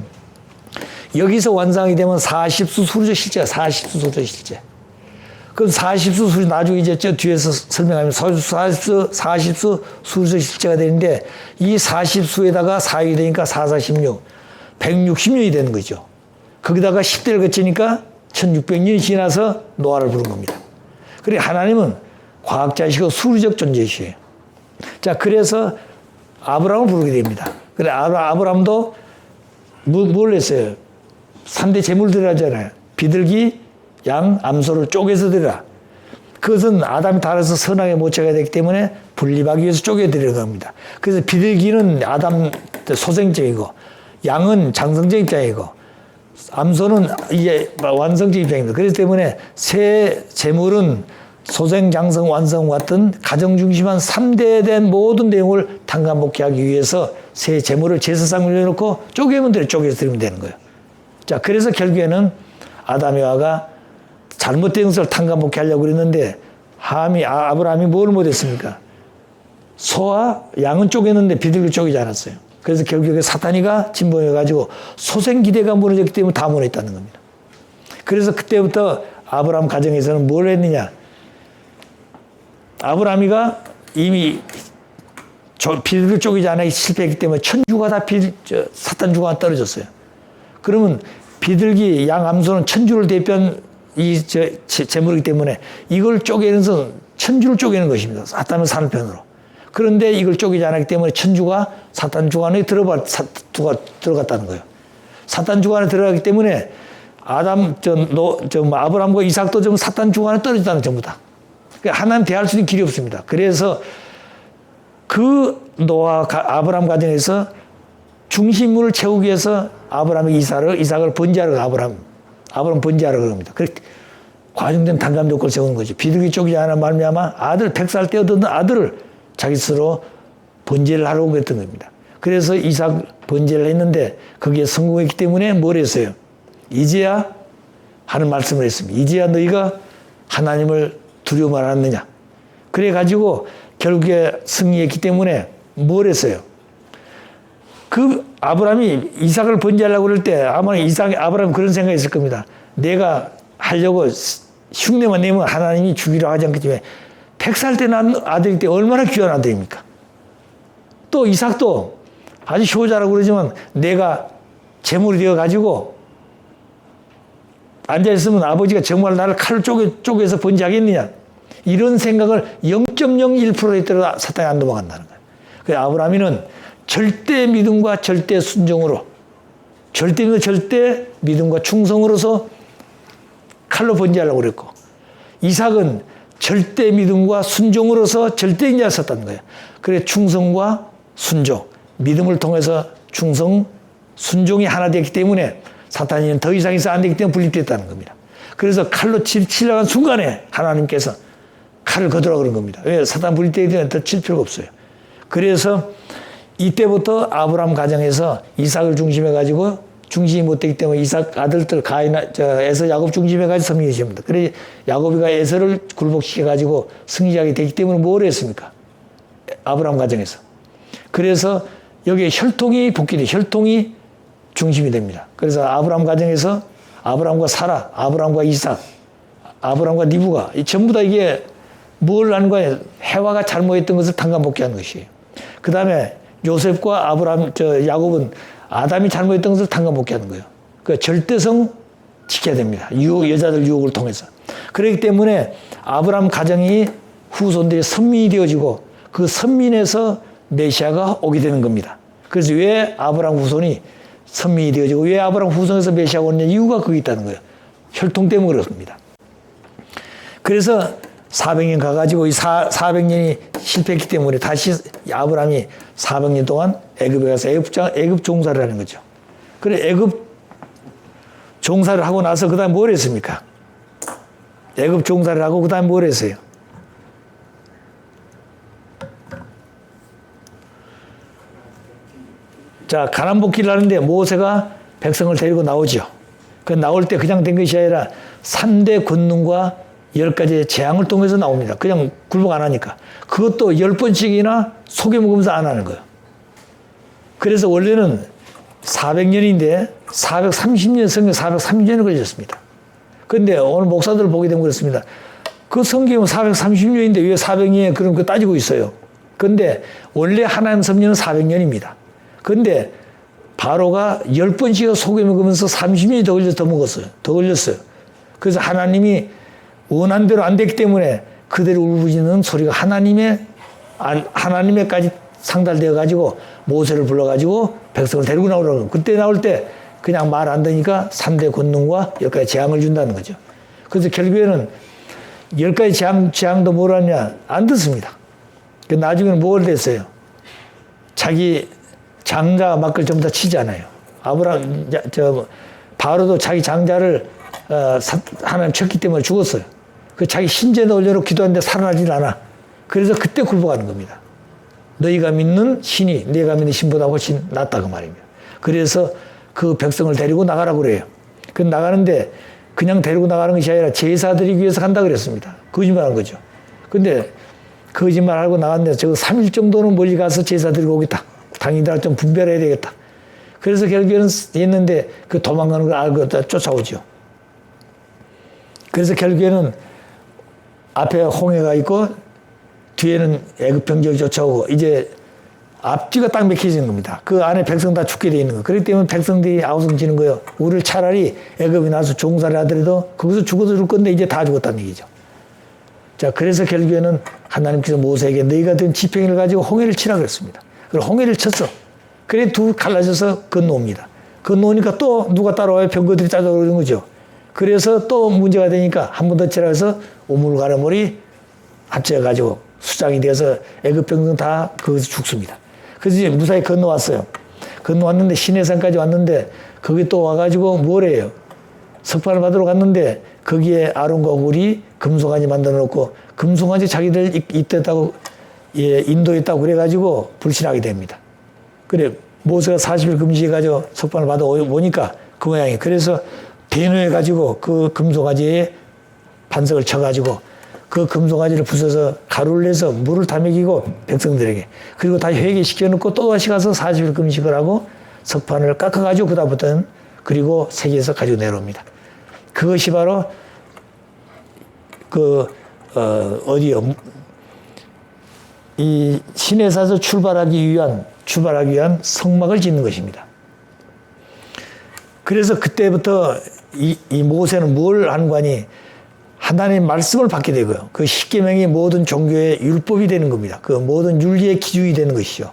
여기서 완성이 되면 40수 수르적 실제가 40수 수르적 실제. 그럼 40수 수르 나중에 이제 저 뒤에서 설명하면 40수 수르적 실제가 되는데 이 40수에다가 4이 되니까 4, 46, 160년이 되는 거죠. 거기다가 10대를 거치니까 1600년이 지나서 노아를 부른 겁니다. 그리고 하나님은 과학자이시고 수리적 존재이시에요. 자, 그래서 아브라함을 부르게 됩니다. 그래, 아브라함도 뭘 했어요? 3대 제물 드리라잖아요. 비둘기, 양, 암소를 쪼개서 드리라. 그것은 아담이 달아서 선악의 모체가 되기 때문에 분립하기 위해서 쪼개 드리는 겁니다. 그래서 비둘기는 아담 소생적 입장이고, 양은 장성적 입장이고, 암소는 이제 완성적 입장입니다. 그렇기 때문에 새 제물은 소생, 장성, 완성 같은 가정 중심한 3대에 대한 모든 내용을 탕감복귀하기 위해서 새 제물을 제사상 올려놓고 쪼개면 돼요. 쪼개서 드리면 되는 거예요. 자, 그래서 결국에는 아담이와가 잘못된 것을 탕감복귀 하려고 그랬는데 아브라함이 뭘 못했습니까? 소와 양은 쪼개는데 비둘기 쪼개지 않았어요. 그래서 결국에 사탄이가 진범해가지고 소생기대가 무너졌기 때문에 다 무너졌다는 겁니다. 그래서 그때부터 아브라함 가정에서는 뭘 했느냐? 아브라함이가 이미 비둘기를 쪼개지 않아 실패했기 때문에 천주가 다 사탄 주가 떨어졌어요. 그러면 비둘기, 양, 암소는 천주를 대표한 제물이기 때문에 이걸 쪼개면서 천주를 쪼개는 것입니다. 사탄은 사는 편으로. 그런데 이걸 쪼개지 않았기 때문에 천주가 사탄 주관에 들어갔다는 거예요. 사탄 주관에 들어가기 때문에 아브라함과 이삭도 좀 사탄 주관에 떨어졌다는 전부 다. 하나님 대할 수 있는 길이 없습니다. 그래서 그 노아 아브라함 가정에서 중심물을 채우기 위해서 아브라함이 이삭을 번제하러 아브라함 번제하러 그럽니다. 그렇게 과정된 단감 조건을 세우는 거죠. 비둘기 쪼개지 않아 말미암아 100살 때 얻은 아들을 자기 스스로 번제를 하려고 그랬던 겁니다. 그래서 이삭 번제를 했는데 거기에 성공했기 때문에 뭘 했어요? 이제야 하는 말씀을 했습니다. 이제야 너희가 하나님을 두려워 않았느냐. 그래가지고 결국에 승리했기 때문에 뭘 했어요? 그 아브라함이 이삭을 번제하려고 그럴 때 아마 아브라함이 그런 생각이 있을 겁니다. 내가 하려고 흉내만 내면 하나님이 주기로 하지 않기 때문에 100살 때 난 아들일 때 얼마나 귀한 아들입니까? 또 이삭도 아주 효자라고 그러지만 내가 제물이 되어가지고 앉아있으면 아버지가 정말 나를 칼로 쪼개서 번제하겠느냐. 이런 생각을 0.01% 있더라도 사탄이 안 넘어간다는 거예요. 그래서 아브라함이는 절대 믿음과 절대 순종으로 절대 믿음과 충성으로서 칼로 번제하려고 그랬고 이삭은 절대 믿음과 순종으로서 절대 인자를 썼다는 거예요. 그래 충성과 순종, 믿음을 통해서 충성, 순종이 하나 되기 때문에 사탄이는 더 이상 있어 안 되기 때문에 분립됐다는 겁니다. 그래서 칼로 치려는 순간에 하나님께서 칼을 거두라 그런 겁니다. 왜? 사탄 분립되기 때문에 더 칠 필요가 없어요. 그래서 이때부터 아브라함 가정에서 이삭을 중심해 가지고 중심이 못 되기 때문에 이삭 아들들 에서 야곱 중심해 가지고 승리해집니다. 그래 야곱이가 에서를 굴복시켜 가지고 승리하게 되기 때문에 뭘 했습니까? 아브라함 가정에서. 그래서 여기에 혈통이 복귀돼 혈통이 중심이 됩니다. 그래서 아브라함 가정에서 아브라함과 사라, 아브라함과 이삭, 아브라함과 리브가 전부 다 이게 뭘 하는 거예요? 해와가 잘못했던 것을 tan감복귀하는 것이에요. 그 다음에 요셉과 야곱은 아담이 잘못했던 것을 tan감복귀하는 거예요. 그 절대성 지켜야 됩니다. 여자들 유혹을 통해서. 그렇기 때문에 아브라함 가정이 후손들이 선민이 되어지고 그 선민에서 메시아가 오게 되는 겁니다. 그래서 왜 아브라함 후손이 선민이 되어지고 왜 아브라함 후손에서 메시아가 오느냐 이유가 거기 있다는 거예요. 혈통 때문에 그렇습니다. 그래서 400년 가가지고 이 400년이 실패했기 때문에 다시 아브라함이 400년 동안 애굽에 가서 애굽 종사를 하는 거죠. 그래 애굽 종사를 하고 나서 그 다음에 뭘 했습니까? 애굽 종사를 하고 그 다음에 뭘 했어요? 자, 가나안 복귀를 하는데 모세가 백성을 데리고 나오죠. 그 나올 때 그냥 된 것이 아니라 3대 권능과 10가지의 재앙을 통해서 나옵니다. 그냥 굴복 안 하니까. 그것도 10번씩이나 속여먹으면서 안 하는 거예요. 그래서 원래는 400년인데 430년 성경 430년이 걸렸습니다. 그런데 오늘 목사들을 보게 되면 그렇습니다. 그 성경은 430년인데 왜 400년에 그런 거 따지고 있어요. 그런데 원래 하나님 섭리는 400년입니다. 그런데 바로가 10번씩 속여먹으면서 30년이 더 걸렸어요. 그래서 하나님이 원한 대로 안 됐기 때문에 그대로 울부짖는 소리가 하나님에까지 상달되어 가지고 모세를 불러 가지고 백성을 데리고 나오라고. 그때 나올 때 그냥 말 안 되니까 3대 권능과 10가지 재앙을 준다는 거죠. 그래서 결국에는 10가지 재앙도 뭘 하냐? 안 듣습니다. 나중에는 뭘 됐어요? 자기 장자 막을 전부 다 치잖아요. 바로도 자기 장자를 하나님 쳤기 때문에 죽었어요. 그 자기 신전에 올려놓고 기도하는데 살아나질 않아. 그래서 그때 굴복하는 겁니다. 너희가 믿는 신이 내가 믿는 신보다 훨씬 낫다 그 말입니다. 그래서 그 백성을 데리고 나가라고 그래요. 그 나가는데 그냥 데리고 나가는 것이 아니라 제사 드리기 위해서 간다 그랬습니다. 거짓말한 거죠. 근데 거짓말하고 나갔는데 저거 3일 정도는 멀리 가서 제사 드리고 오겠다. 당인들 좀 분별해야 되겠다. 그래서 결국에는 했는데 그 도망가는 걸 알고 쫓아오죠. 그래서 결국에는 앞에 홍해가 있고 뒤에는 애굽 병력이 쫓아오고 이제 앞뒤가 딱 막혀지는 겁니다. 그 안에 백성 다 죽게 돼 있는 거. 그렇기 때문에 백성들이 아우성지는 거예요. 우리를 차라리 애굽에 나서 종살이 하더라도 거기서 죽어도 죽을 건데 이제 다 죽었다는 얘기죠. 자, 그래서 결국에는 하나님께서 모세에게 너희가 든 지팡이를 가지고 홍해를 치라 그랬습니다. 그리고 홍해를 쳤어. 그래 두 갈라져서 건너옵니다. 건너오니까 또 누가 따라와요? 병거들이 짜져오는 거죠. 그래서 또 문제가 되니까 한 번 더 치라 해서 오물가라물이 합쳐가지고 수장이 돼서 애굽 병등 다 거기서 죽습니다. 그래서 이제 무사히 건너왔어요. 건너왔는데 시내산까지 왔는데 거기 또 와가지고 뭘 해요? 석판을 받으러 갔는데 거기에 아론과 홀이 금송아지 만들어 놓고 금송아지 자기들 이때다고 인도했다고 그래가지고 불신하게 됩니다. 그래 모세가 40일 금지해가지고 석판을 받아 오니까 그 모양이 그래서 대노해가지고 그 금송아지에 반석을 쳐가지고 그 금송아지를 부숴서 가루를 내서 물을 다 먹이고 백성들에게 그리고 다시 회개시켜놓고 또다시 가서 40일 금식을 하고 석판을 깎아가지고 그다음부터는 그리고 세계에서 가지고 내려옵니다. 그것이 바로 어디요? 이 시내사에서 출발하기 위한 성막을 짓는 것입니다. 그래서 그때부터 이 모세는 뭘 하는 거니? 하나님의 말씀을 받게 되고요. 그 십계명이 모든 종교의 율법이 되는 겁니다. 그 모든 윤리의 기준이 되는 것이죠.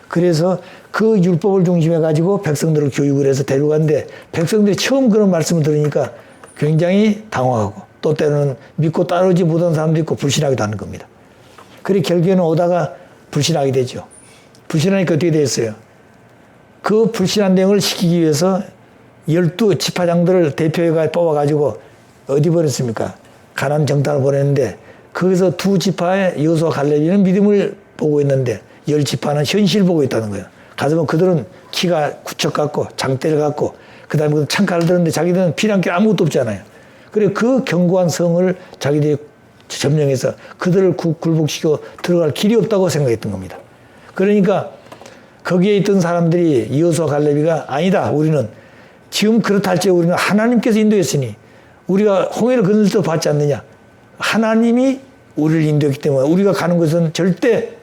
그래서 그 율법을 중심해 가지고 백성들을 교육을 해서 데려갔는데 백성들이 처음 그런 말씀을 들으니까 굉장히 당황하고 또 때로는 믿고 따르지 못한 사람도 있고 불신하기도 하는 겁니다. 그래 결국에는 오다가 불신하게 되죠. 불신하니까 어떻게 됐어요? 그 불신한 내용을 시키기 위해서 12지파장들을 대표회가 뽑아가지고 어디 보냈습니까? 가나안 정탐을 보냈는데 거기서 2지파의 여호수아 갈렙이는 믿음을 보고 있는데 10지파는 현실을 보고 있다는 거예요. 가서 보면 그들은 키가 구척 같고 장대를 갖고 그 다음에 창칼을 들었는데 자기들은 피난길 아무것도 없잖아요. 그래 그 견고한 성을 자기들이 점령해서 그들을 굴복시켜 들어갈 길이 없다고 생각했던 겁니다. 그러니까 거기에 있던 사람들이 여호수아 갈렙이가 아니다. 우리는 지금 그렇다 할지 우리는 하나님께서 인도했으니 우리가 홍해를 건널 때 봤지 않느냐. 하나님이 우리를 인도했기 때문에 우리가 가는 곳은 절대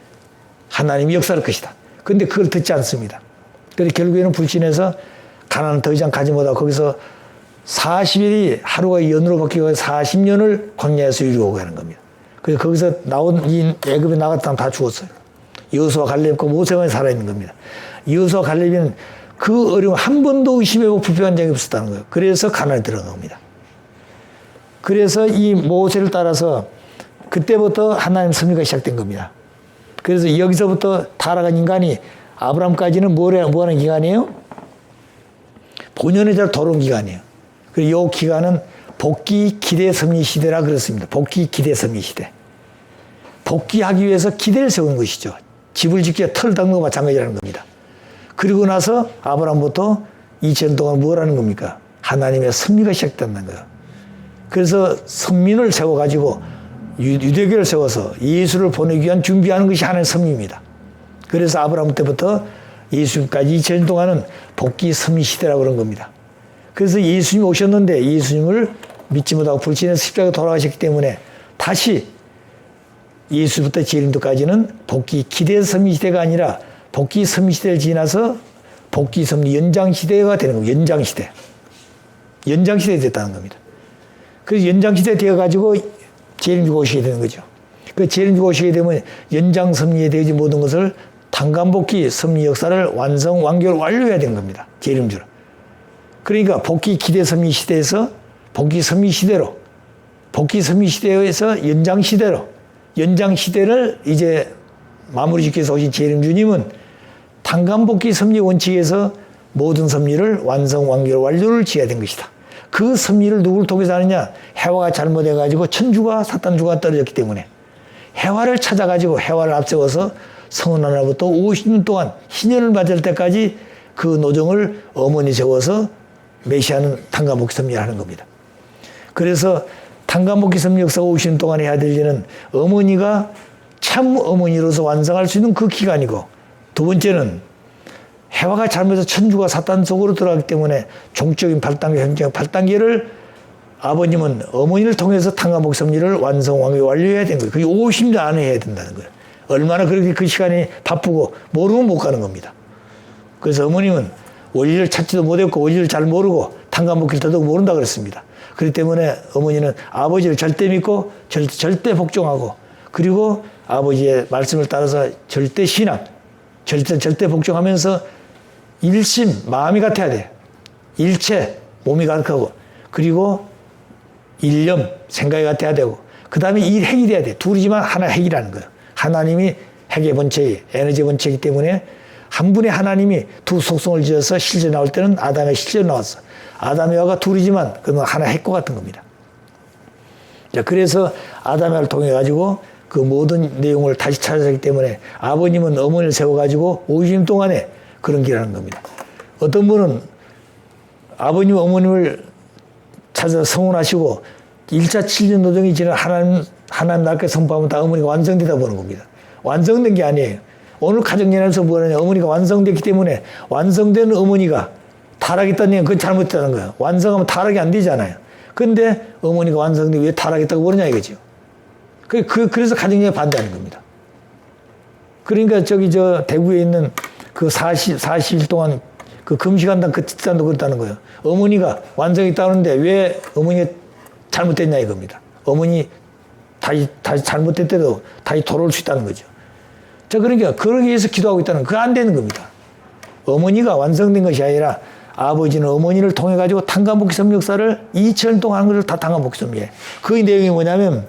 하나님이 역사할 것이다. 그런데 그걸 듣지 않습니다. 그래서 결국에는 불신해서 가나안은 더 이상 가지 못하고 거기서 40일이 하루가 연으로 바뀌고 40년을 광야에서 이루고 가는 겁니다. 그래서 거기서 나온 이 애굽에 나갔다면 다 죽었어요. 여호수아 갈렙과 모세만 살아있는 겁니다. 여호수아 갈렙은 그 어려움 한 번도 의심해보고 불평한 적이 없었다는 거예요. 그래서 가나안에 들어간 겁니다. 그래서 이 모세를 따라서 그때부터 하나님 섭리가 시작된 겁니다. 그래서 여기서부터 타락한 인간이 아브라함까지는 뭐하는 기간이에요? 본연의 자로 돌아온 기간이에요. 그리고 이 기간은 복귀 기대 섭리 시대라 그렇습니다. 복귀 기대 섭리 시대. 복귀하기 위해서 기대를 세우는 것이죠. 집을 짓기에 털 닦는 것과 마찬가지라는 겁니다. 그리고 나서 아브라함부터 2000년 동안 뭘 하는 겁니까? 하나님의 섭리가 시작된다는 거예요. 그래서 선민을 세워가지고 유대교를 세워서 예수를 보내기 위한 준비하는 것이 하나님의 섭리입니다. 그래서 아브라함 때부터 예수님까지 2000년 동안은 복귀 섭리 시대라고 그런 겁니다. 그래서 예수님이 오셨는데 예수님을 믿지 못하고 불신해서 십자가에 돌아가셨기 때문에 다시 예수부터 재림도까지는 복귀 기대 섭리 시대가 아니라 복귀 섭리 시대를 지나서 복귀 섭리 연장 시대가 되는 겁니다. 연장 시대. 연장 시대가 됐다는 겁니다. 그래서 연장 시대 되어가지고 재림주가 오시게 되는 거죠. 그 재림주가 오시게 되면 연장 섭리에 대해서 모든 것을 단간복귀 섭리 역사를 완성, 완결, 완료해야 되는 겁니다. 재림주로. 그러니까 복귀 기대 섭리 시대에서 복귀 섭리 시대로, 복귀 섭리 시대에서 연장 시대로, 연장 시대를 이제 마무리 짓기 위해서 오신 재림주님은 단간복귀 섭리 원칙에서 모든 섭리를 완성, 완결, 완료를 지어야 된 것이다. 그 섭리를 누구를 통해서 하느냐? 해와가 잘못해가지고 천주가 사탄주가 떨어졌기 때문에 해와를 찾아가지고 해와를 앞세워서 성은 하나부터 50년 동안 희년을 맞을 때까지 그 노정을 어머니 세워서 메시아는 단간복귀 섭리를 하는 겁니다. 그래서 단간복귀 섭리 역사가 50년 동안 해야 될 일은 어머니가 참 어머니로서 완성할 수 있는 그 기간이고, 두 번째는 해와가 잘못해서 천주가 사탄 속으로 들어가기 때문에 종적인 8단계, 현적 8단계를 아버님은 어머니를 통해서 단간복귀 섭리를 완성, 완료해야 되는 거예요. 그게 50년 안에 해야 된다는 거예요. 얼마나 그렇게 그 시간이 바쁘고 모르면 못 가는 겁니다. 그래서 어머님은 원리를 찾지도 못했고 원리를 잘 모르고 단간복귀를 더더욱 모른다 그랬습니다. 그렇기 때문에 어머니는 아버지를 절대 믿고 절대 복종하고, 그리고 아버지의 말씀을 따라서 절대 신앙, 절대 복종하면서 일심, 마음이 같아야 돼. 일체, 몸이 가득하고, 그리고 일념, 생각이 같아야 되고, 그 다음에 일 핵이 돼야 돼. 둘이지만 하나 핵이라는 거예요. 하나님이 핵의 본체이, 에너지 본체이기 때문에 한 분의 하나님이 두 속성을 지어서 실제 나올 때는 아담의 실제로 나왔어. 아담 여가 둘이지만 그건 하나 핵과 같은 겁니다. 자, 그래서 아담 여를 통해 가지고 그 모든 내용을 다시 찾아내기 때문에 아버님은 어머니를 세워가지고 50년 동안에 그런 길을 하는 겁니다. 어떤 분은 아버님, 어머님을 찾아서 성혼하시고 1차 7년 노정이 지난 하나님 나라께 선포하면 다 어머니가 완성되다 보는 겁니다. 완성된 게 아니에요. 오늘 가정연합에서 뭐하냐, 어머니가 완성됐기 때문에 완성된 어머니가 타락했다는 얘기는 그건 잘못됐다는 거예요. 완성하면 타락이 안 되잖아요. 근데 어머니가 완성돼 왜 타락했다고 그러냐 이거죠. 그래서 가정연합에 반대하는 겁니다. 그러니까 대구에 있는 그 40일 동안 그 금식한다는 그 집단도 그렇다는 거예요. 어머니가 완성했다는데 왜 어머니가 잘못됐냐 이겁니다. 어머니 다시 잘못됐대도 다시 돌아올 수 있다는 거죠. 자, 그러니까 그러기 위해서 기도하고 있다는 거, 그거 안 되는 겁니다. 어머니가 완성된 것이 아니라 아버지는 어머니를 통해 가지고 탄감복귀섬 역사를 2000년 동안 한 것을 다 탄감복귀섬이에요. 그 내용이 뭐냐면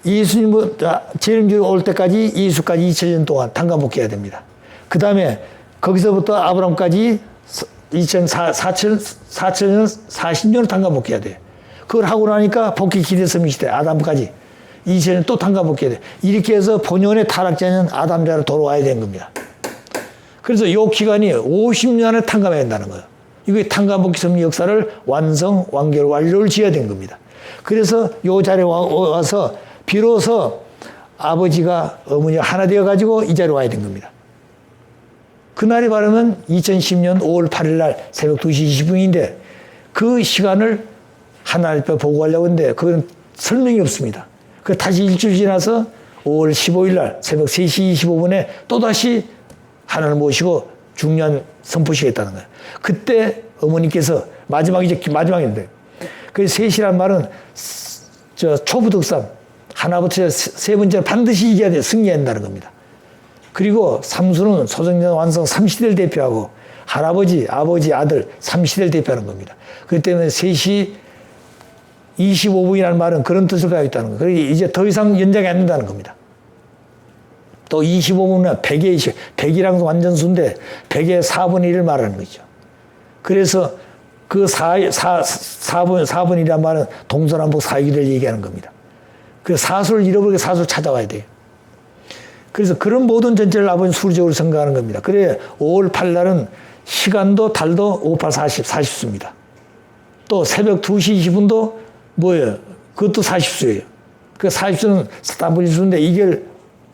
예수님 재림주에 올 때까지 예수까지 2000년 동안 탄감복귀해야 됩니다. 그 다음에 거기서부터 아브라함까지 40년을 탄감복귀해야 돼요. 그걸 하고 나니까 복귀 기대섬이 시대 아담까지 2000년 또 탄감복귀해야 돼요. 이렇게 해서 본연의 타락자는 아담자로 돌아와야 되는 겁니다. 그래서 이 기간이 50년을 탄감해야 된다는 거예요. 이게 탄감복귀섬 역사를 완료를 지어야 된 겁니다. 그래서 이 자리에 와서 비로소 아버지가 어머니가 하나 되어가지고 이 자리에 와야 된 겁니다. 그날이 바르면 2010년 5월 8일 날 새벽 2시 20분인데 그 시간을 하나님 앞에 보고하려고 했는데 그건 설명이 없습니다. 그 다시 일주일 지나서 5월 15일 날 새벽 3시 25분에 또다시 하나님을 모시고 중요한 선포식이 있다는 거예요. 그때 어머니께서 마지막인데 그 3시란 말은 초부득상 하나부터 세 번째는 반드시 이겨야 돼. 승리해야 된다는 겁니다. 그리고 삼수는 소정전 완성 3시대를 대표하고 할아버지, 아버지, 아들 3시대를 대표하는 겁니다. 그렇기 때문에 3시 25분이라는 말은 그런 뜻을 가지고 있다는 거예요. 그러니 이제 더 이상 연장이 안 된다는 겁니다. 또 25분은 100이랑도 완전 수인데 100의 4분의 1을 말하는 거죠. 그래서 그 4분이란 말은 동서남북 사기를 얘기하는 겁니다. 그 사수를 잃어버리게 사수를 찾아와야 돼요. 그래서 그런 모든 전체를 아버지는 수리적으로 생각하는 겁니다. 그래 5월 8일 날은 시간도 달도 5, 8, 40수입니다. 또 새벽 2시 20분도 뭐예요? 그것도 40수예요. 그 40수는 3분의 1수인데 이걸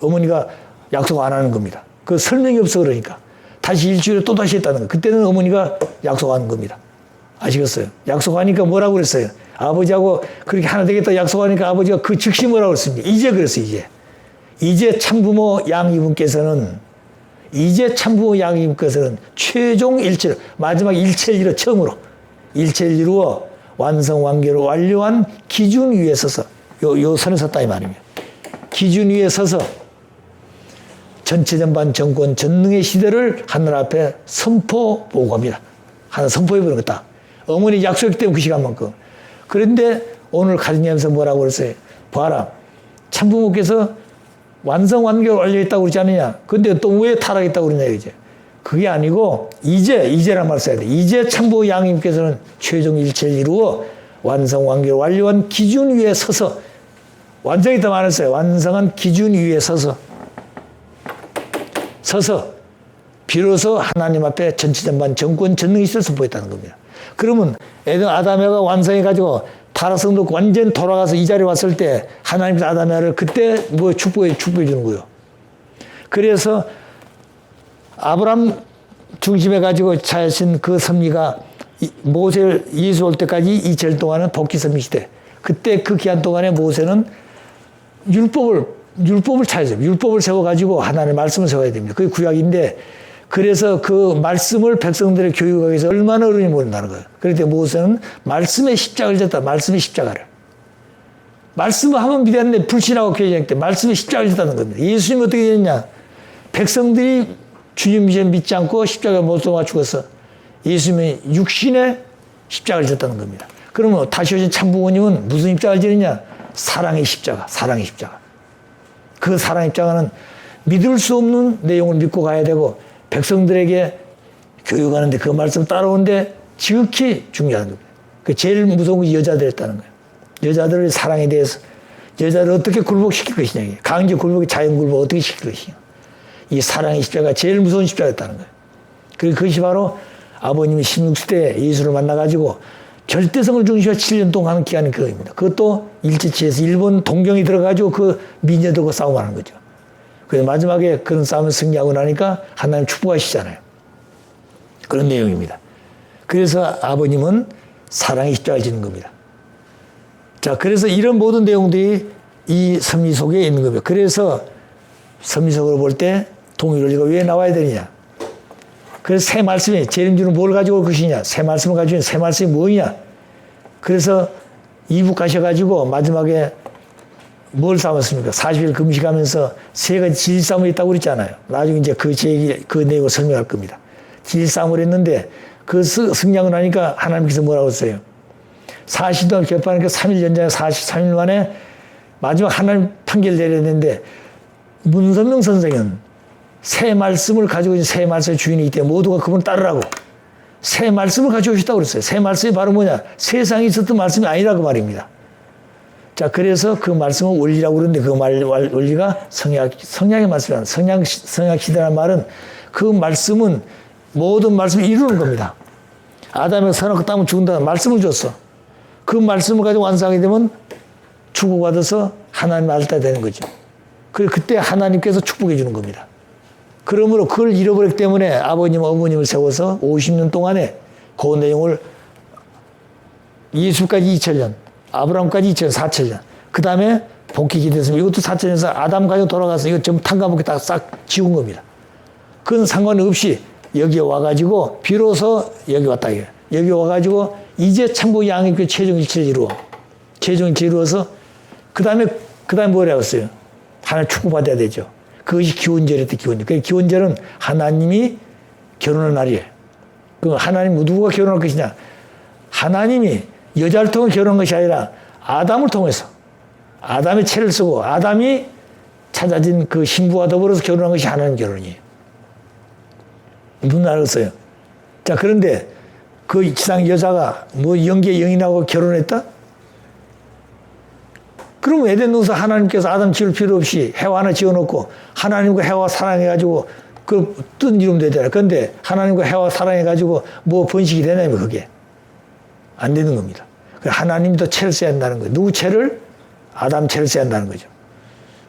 어머니가 약속 안 하는 겁니다. 그 설명이 없어 그러니까. 다시 일주일에 또 다시 했다는 거예요. 그때는 어머니가 약속하는 겁니다. 아시겠어요? 약속하니까 뭐라고 그랬어요? 아버지하고 그렇게 하나 되겠다 약속하니까 아버지가 그 즉시 뭐라고 그랬습니까? 이제 그랬어요, 이제 참부모 양이분께서는 최종 일체를, 마지막 일체를 이루어 처음으로 일체를 이루어 완성 완결을 완료한 기준 위에 서서 요 선에 섰다 이 말입니다. 기준 위에 서서 전체 전반 정권 전능의 시대를 하늘 앞에 선포 보고합니다. 하나 선포해버린 거다. 어머니 약속했기 때문에 그 시간만큼. 그런데 오늘 가정하면서 뭐라고 그랬어요? 봐라. 참부모께서 완성 완결 완료했다고 그러지 않느냐. 근데 또 왜 타락했다고 그러냐 이제. 그게 아니고 이제란 말 써야 돼. 이제 참부모 양님께서는 최종 일체를 이루어 완성 완결 완료한 기준 위에 서서 완성이 더 많았어요. 완성한 기준 위에 서서 비로소 하나님 앞에 전체전반 정권 전능이 있을 선포했다는 겁니다. 그러면 아담에가 완성해가지고 타락성도 완전 돌아가서 이 자리에 왔을 때 하나님께서 아담에를 그때 뭐 축복해 주는 거예요. 그래서 아브람 중심해가지고 차신 그 섭리가 모세 예수 올 때까지 2000년 동안은 복귀 섭리 시대. 그때 그 기간 동안에 모세는 율법을 찾아서 율법을 세워가지고 하나님의 말씀을 세워야 됩니다. 그게 구약인데 그래서 그 말씀을 백성들의 교육하기 위해서 얼마나 어른이 모른다는 거예요. 그럴 때 모세는 말씀의 십자가를 졌다. 말씀의 십자가를. 말씀을 하면 믿었는데 불신하고 교제할 때 말씀의 십자가를 졌다는 겁니다. 예수님이 어떻게 됐냐. 백성들이 주님 믿지 않고 십자가에 못 쏘아 죽었어. 예수님이 육신의 십자가를 졌다는 겁니다. 그러면 다시 오신 참부모님은 무슨 십자가를 지느냐. 사랑의 십자가. 그 사랑의 십자가는 믿을 수 없는 내용을 믿고 가야 되고 백성들에게 교육하는데 그 말씀 따라오는데 지극히 중요한 겁니다. 그 제일 무서운 것이 여자들이었다는 거예요. 여자들의 사랑에 대해서 여자를 어떻게 굴복시킬 것이냐. 강제 굴복이 자연 굴복 어떻게 시킬 것이냐. 이 사랑의 십자가 제일 무서운 십자가였다는 거예요. 그리고 그것이 바로 아버님이 16세에 예수를 만나가지고 절대성을 중시하고 7년 동안 하는 기간이 그겁니다. 그것도 일제치에서 일본 동경이 들어가지고 그 미녀들과 싸움하는 거죠. 그래서 마지막에 그런 싸움을 승리하고 나니까 하나님 축복하시잖아요. 그런 내용입니다. 그래서 아버님은 사랑의 십자가를 지는 겁니다. 자, 그래서 이런 모든 내용들이 이 섭리 속에 있는 겁니다. 그래서 섭리속으로 볼 때 동일원리가 왜 나와야 되느냐. 그래서 새 말씀이 재림주는 뭘 가지고 올 것이냐. 새 말씀을 가지고 있는 새 말씀이 뭐냐. 그래서 이북 가셔가지고 마지막에 뭘 삼았습니까? 40일 금식하면서 세 가지 진리싸움이 있다고 그랬잖아요. 나중에 이제 그 내용을 설명할 겁니다. 질싸움을 했는데 그 승리하고 나니까 하나님께서 뭐라고 했어요? 40도 결판하니까 3일 연장에 43일 만에 마지막 하나님 판결 내렸는데 문선명 선생은 새 말씀을 가지고 있는 새 말씀의 주인이기 때문에 모두가 그분을 따르라고 새 말씀을 가지고 오셨다고 그랬어요. 새 말씀이 바로 뭐냐? 세상에 있었던 말씀이 아니라 그 말입니다. 자, 그래서 그 말씀을 원리라고 그러는데 그 원리가 성약의 말씀이라는 성약시대라는 말은 그 말씀은 모든 말씀을 이루는 겁니다. 아담이 선악과 따면 죽는다는 말씀을 줬어. 그 말씀을 가지고 완성하게 되면 축복받아서 하나님 알다 되는 거죠. 그때 하나님께서 축복해 주는 겁니다. 그러므로 그걸 잃어버렸기 때문에 아버님, 어머님을 세워서 50년 동안에 그 내용을 예수까지 2000년, 아브라함까지 2000년, 4000년. 그 다음에 복귀 됐으면 이것도 4000년에서 아담 가지고 돌아가서 이거 전부 탕감하게 다 싹 지운 겁니다. 그건 상관없이 여기에 와가지고 비로소 여기 왔다 이게. 여기 와가지고 이제 참고 양육의 최종 일치를 이루어. 최종 일치를 이루어서 그 다음에 뭐라고 했어요? 하나님 축복받아야 되죠. 그것이 기원절이었대, 기원절. 그 기원절은 하나님이 결혼한 날이에요. 그 하나님 누구가 결혼할 것이냐? 하나님이 여자를 통해 결혼한 것이 아니라 아담을 통해서 아담의 채를 쓰고 아담이 찾아진 그 신부와 더불어서 결혼한 것이 하나님 결혼이에요. 무슨 알았어요? 자, 그런데 그 지상 여자가 뭐 영계 영인하고 결혼했다? 그러면 에덴 동산 하나님께서 아담 지을 필요 없이 해와 하나 지어놓고 하나님과 해와 사랑해가지고 그 뜬 이름 되잖아요. 그런데 하나님과 해와 사랑해가지고 뭐 번식이 되냐면 그게 안 되는 겁니다. 하나님도 채를 써야 한다는 거예요. 누구 채를? 아담 채를 써야 한다는 거죠.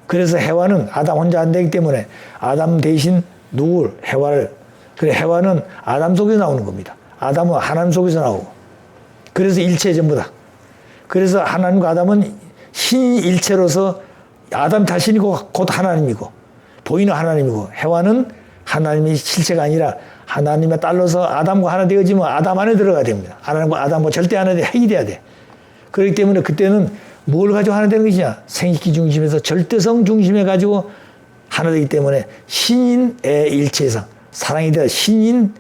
그래서 해와는 아담 혼자 안 되기 때문에 아담 대신 누굴? 해와를. 그래 해와는 아담 속에서 나오는 겁니다. 아담은 하나님 속에서 나오고. 그래서 일체 전부다. 그래서 하나님과 아담은 신일체로서 아담 자신이고 곧 하나님이고 보이는 하나님이고 해와는 하나님의 실체가 아니라 하나님의 딸로서 아담과 하나 되어지면 아담 안에 들어가야 됩니다. 하나님과 아담과 절대 하나 해결돼야 돼. 그렇기 때문에 그때는 뭘 가지고 하나 되는 것이냐? 생식기 중심에서 절대성 중심에 가지고 하나 되기 때문에 신인의 일체상 사랑이 되어 신인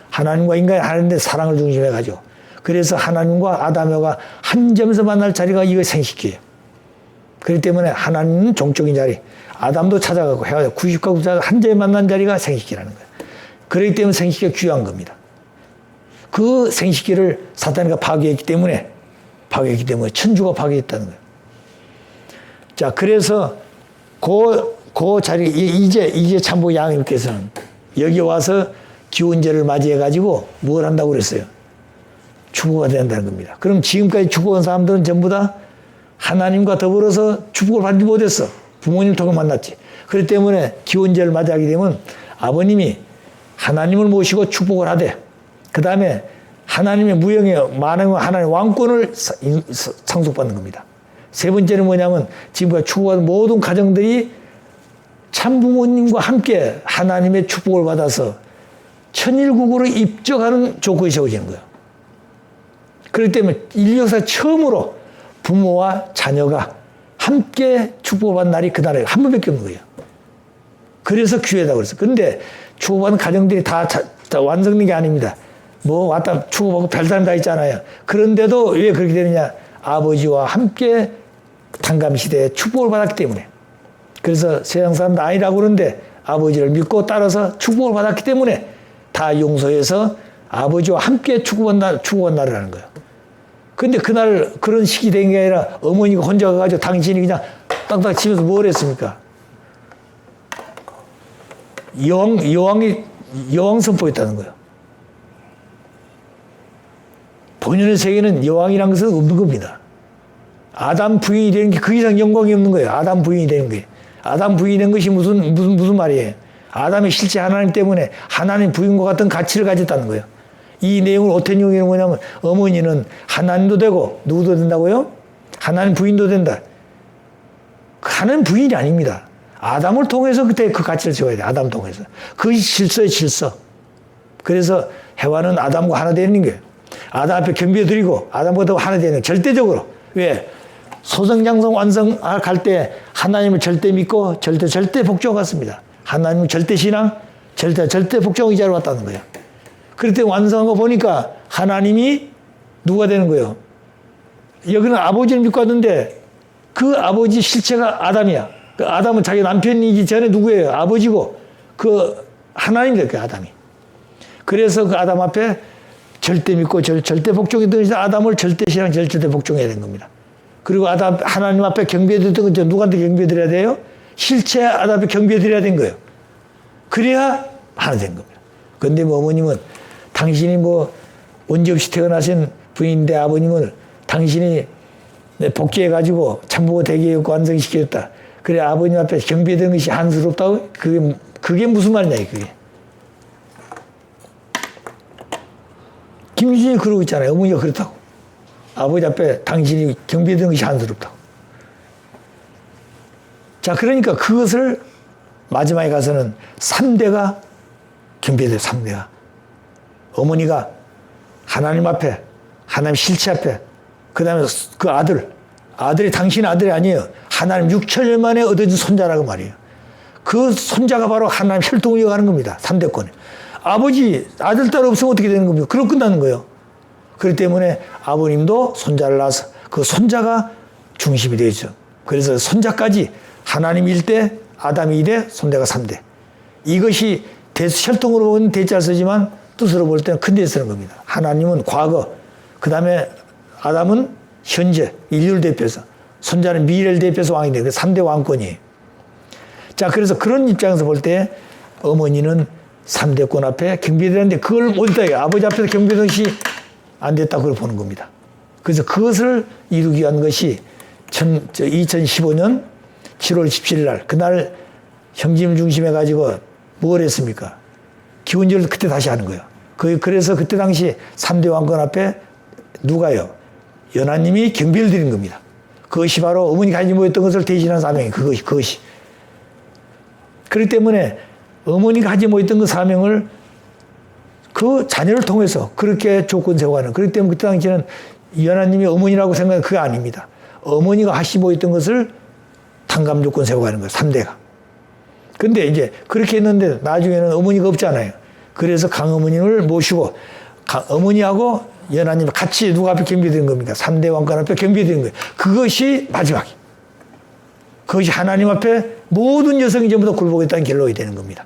하나님과 인간이 하나인데 사랑을 중심에 가지고 그래서 하나님과 아담과 한 점에서 만날 자리가 이거 생식기예요. 그렇기 때문에 하나님은 종적인 자리, 아담도 찾아가고 해와 90가구가 한 점에 만난 자리가 생식기라는 거예요. 그렇기 때문에 생식기가 귀한 겁니다. 그 생식기를 사탄이가 파괴했기 때문에 천주가 파괴했다는 거예요. 자, 그래서 그 자리 이제 참부 양님께서는 여기 와서 기원제를 맞이해가지고 뭘 한다고 그랬어요? 축복가 된다는 겁니다. 그럼 지금까지 축복한 사람들은 전부 다 하나님과 더불어서 축복을 받지 못했어. 부모님을 통해 만났지. 그렇기 때문에 기원제를 맞이하게 되면 아버님이 하나님을 모시고 축복을 하되 그 다음에 하나님의 무형의 만왕의 하나님의 왕권을 상속받는 겁니다. 세 번째는 뭐냐면 지금까지 축복한 모든 가정들이 참부모님과 함께 하나님의 축복을 받아서 천일국으로 입적하는 조건이 세워지는 거예요. 그렇기 때문에 인류 역사 처음으로 부모와 자녀가 함께 축복받는 날이 그날에 한 번밖에 없는 거예요. 그래서 기회다 그랬어요. 그런데 축복받는 가정들이 다 완성된 게 아닙니다. 뭐 왔다 축복받고 별사람 다 있잖아요. 그런데도 왜 그렇게 되느냐? 아버지와 함께 탕감 시대에 축복을 받았기 때문에. 그래서 세상 사람도 아니라고 그러는데 아버지를 믿고 따라서 축복을 받았기 때문에 다 용서해서 아버지와 함께 축복한 날을 하는 거예요. 근데 그날 그런 시기 된 게 아니라 어머니가 혼자 가가지고 당신이 그냥 땅땅 치면서 뭘 했습니까? 여왕 선포했다는 거예요. 본연의 세계는 여왕이란 것은 없는 겁니다. 아담 부인이 되는 게 그 이상 영광이 없는 거예요. 아담 부인이 되는 게. 아담 부인이 된 것이 무슨 말이에요? 아담의 실제 하나님 때문에 하나님 부인과 같은 가치를 가졌다는 거예요. 이 내용을 어떤 용어는 뭐냐면 어머니는 하나님도 되고 누구도 된다고요? 하나님 부인도 된다. 하나님 부인이 아닙니다. 아담을 통해서 그때 그 가치를 세워야 돼. 아담을 통해서. 그것이 질서의 질서. 그래서 해와는 아담과 하나 되는 거예요. 아담 앞에 겸비해드리고 아담보다 하나 되는 거예요. 절대적으로. 왜? 소성장성 완성할 때 하나님을 절대 믿고 절대 복종하겠습니다. 하나님은 절대 신앙, 절대 복종 의자로 왔다는 거예요. 그럴 때 완성한 거 보니까 하나님이 누가 되는 거예요? 여기는 아버지를 믿고 왔는데 그 아버지 실체가 아담이야. 그 아담은 자기 남편이기 전에 누구예요? 아버지고 그 하나님이 될 거야, 아담이. 그래서 그 아담 앞에 절대 믿고 절대 복종했던 아담을 절대 신앙 절대 복종해야 되는 겁니다. 그리고 아담 하나님 앞에 경배드렸던 건 누구한테 경배드려야 돼요? 실체 아담 앞에 경배드려야 되는 거예요. 그래야 하나 된 겁니다. 그런데 뭐 어머님은 당신이 뭐 원죄 없이 태어나신 부인인데 아버님은 당신이 복귀해가지고 참부고 대개했고 완성시켰다. 그래 아버님 앞에 경배되는 것이 한스럽다고? 그게 무슨 말이냐 그게. 김유진이 그러고 있잖아요. 어머니가 그렇다고. 아버지 앞에 당신이 경배되는 것이 한스럽다고. 자, 그러니까 그것을 마지막에 가서는 3대가 경배돼요. 3대가. 어머니가 하나님 앞에, 하나님 실체 앞에, 그 다음에 그 아들이 당신 아들이 아니에요. 하나님 6천년 만에 얻어진 손자라고 말이에요. 그 손자가 바로 하나님 혈통을 이어가는 겁니다. 3대권에. 아버지, 아들, 딸 없으면 어떻게 되는 겁니까? 그럼 끝나는 거예요. 그렇기 때문에 아버님도 손자를 낳아서 그 손자가 중심이 되죠. 그래서 손자까지 하나님 1대, 아담 2대, 손대가 3대. 이것이 혈통으로 보면 대자를 쓰지만 뜻으로 볼 때는 큰 데 쓰는 겁니다. 하나님은 과거, 그 다음에 아담은 현재, 인류를 대표해서, 손자는 미래를 대표해서 왕이 돼요. 3대 왕권이에요. 자, 그래서 그런 입장에서 볼 때 어머니는 3대권 앞에 경배되는데 그걸 못했다. 아버지 앞에서 경배되는 것이 안 됐다고 그걸 보는 겁니다. 그래서 그것을 이루기 위한 것이 2015년 7월 17일 날, 그날 형제를 중심해가지고 뭘 했습니까? 기원절을 그때 다시 하는 거예요. 그래서 그때 당시 3대 왕권 앞에 누가요? 연하님이 경배를 드린 겁니다. 그것이 바로 어머니가 가지고 모였던 것을 대신한 사명이 그것이. 그렇기 때문에 어머니가 가지고 모였던 그 사명을 그 자녀를 통해서 그렇게 조건 세워가는. 그렇기 때문에 그때 당시에는 연하님이 어머니라고 생각하는 그게 아닙니다. 어머니가 하시고 있던 것을 탕감 조건 세워가는 거예요. 3대가. 근데 이제 그렇게 했는데 나중에는 어머니가 없잖아요. 그래서 강어머님을 모시고 어머니하고 연하님 같이 누가 앞에 경배드린 겁니까? 3대 왕권 앞에 경배드린 거예요. 그것이 마지막이에요. 그것이 하나님 앞에 모든 여성이 전부 다 굴복했다는 결론이 되는 겁니다.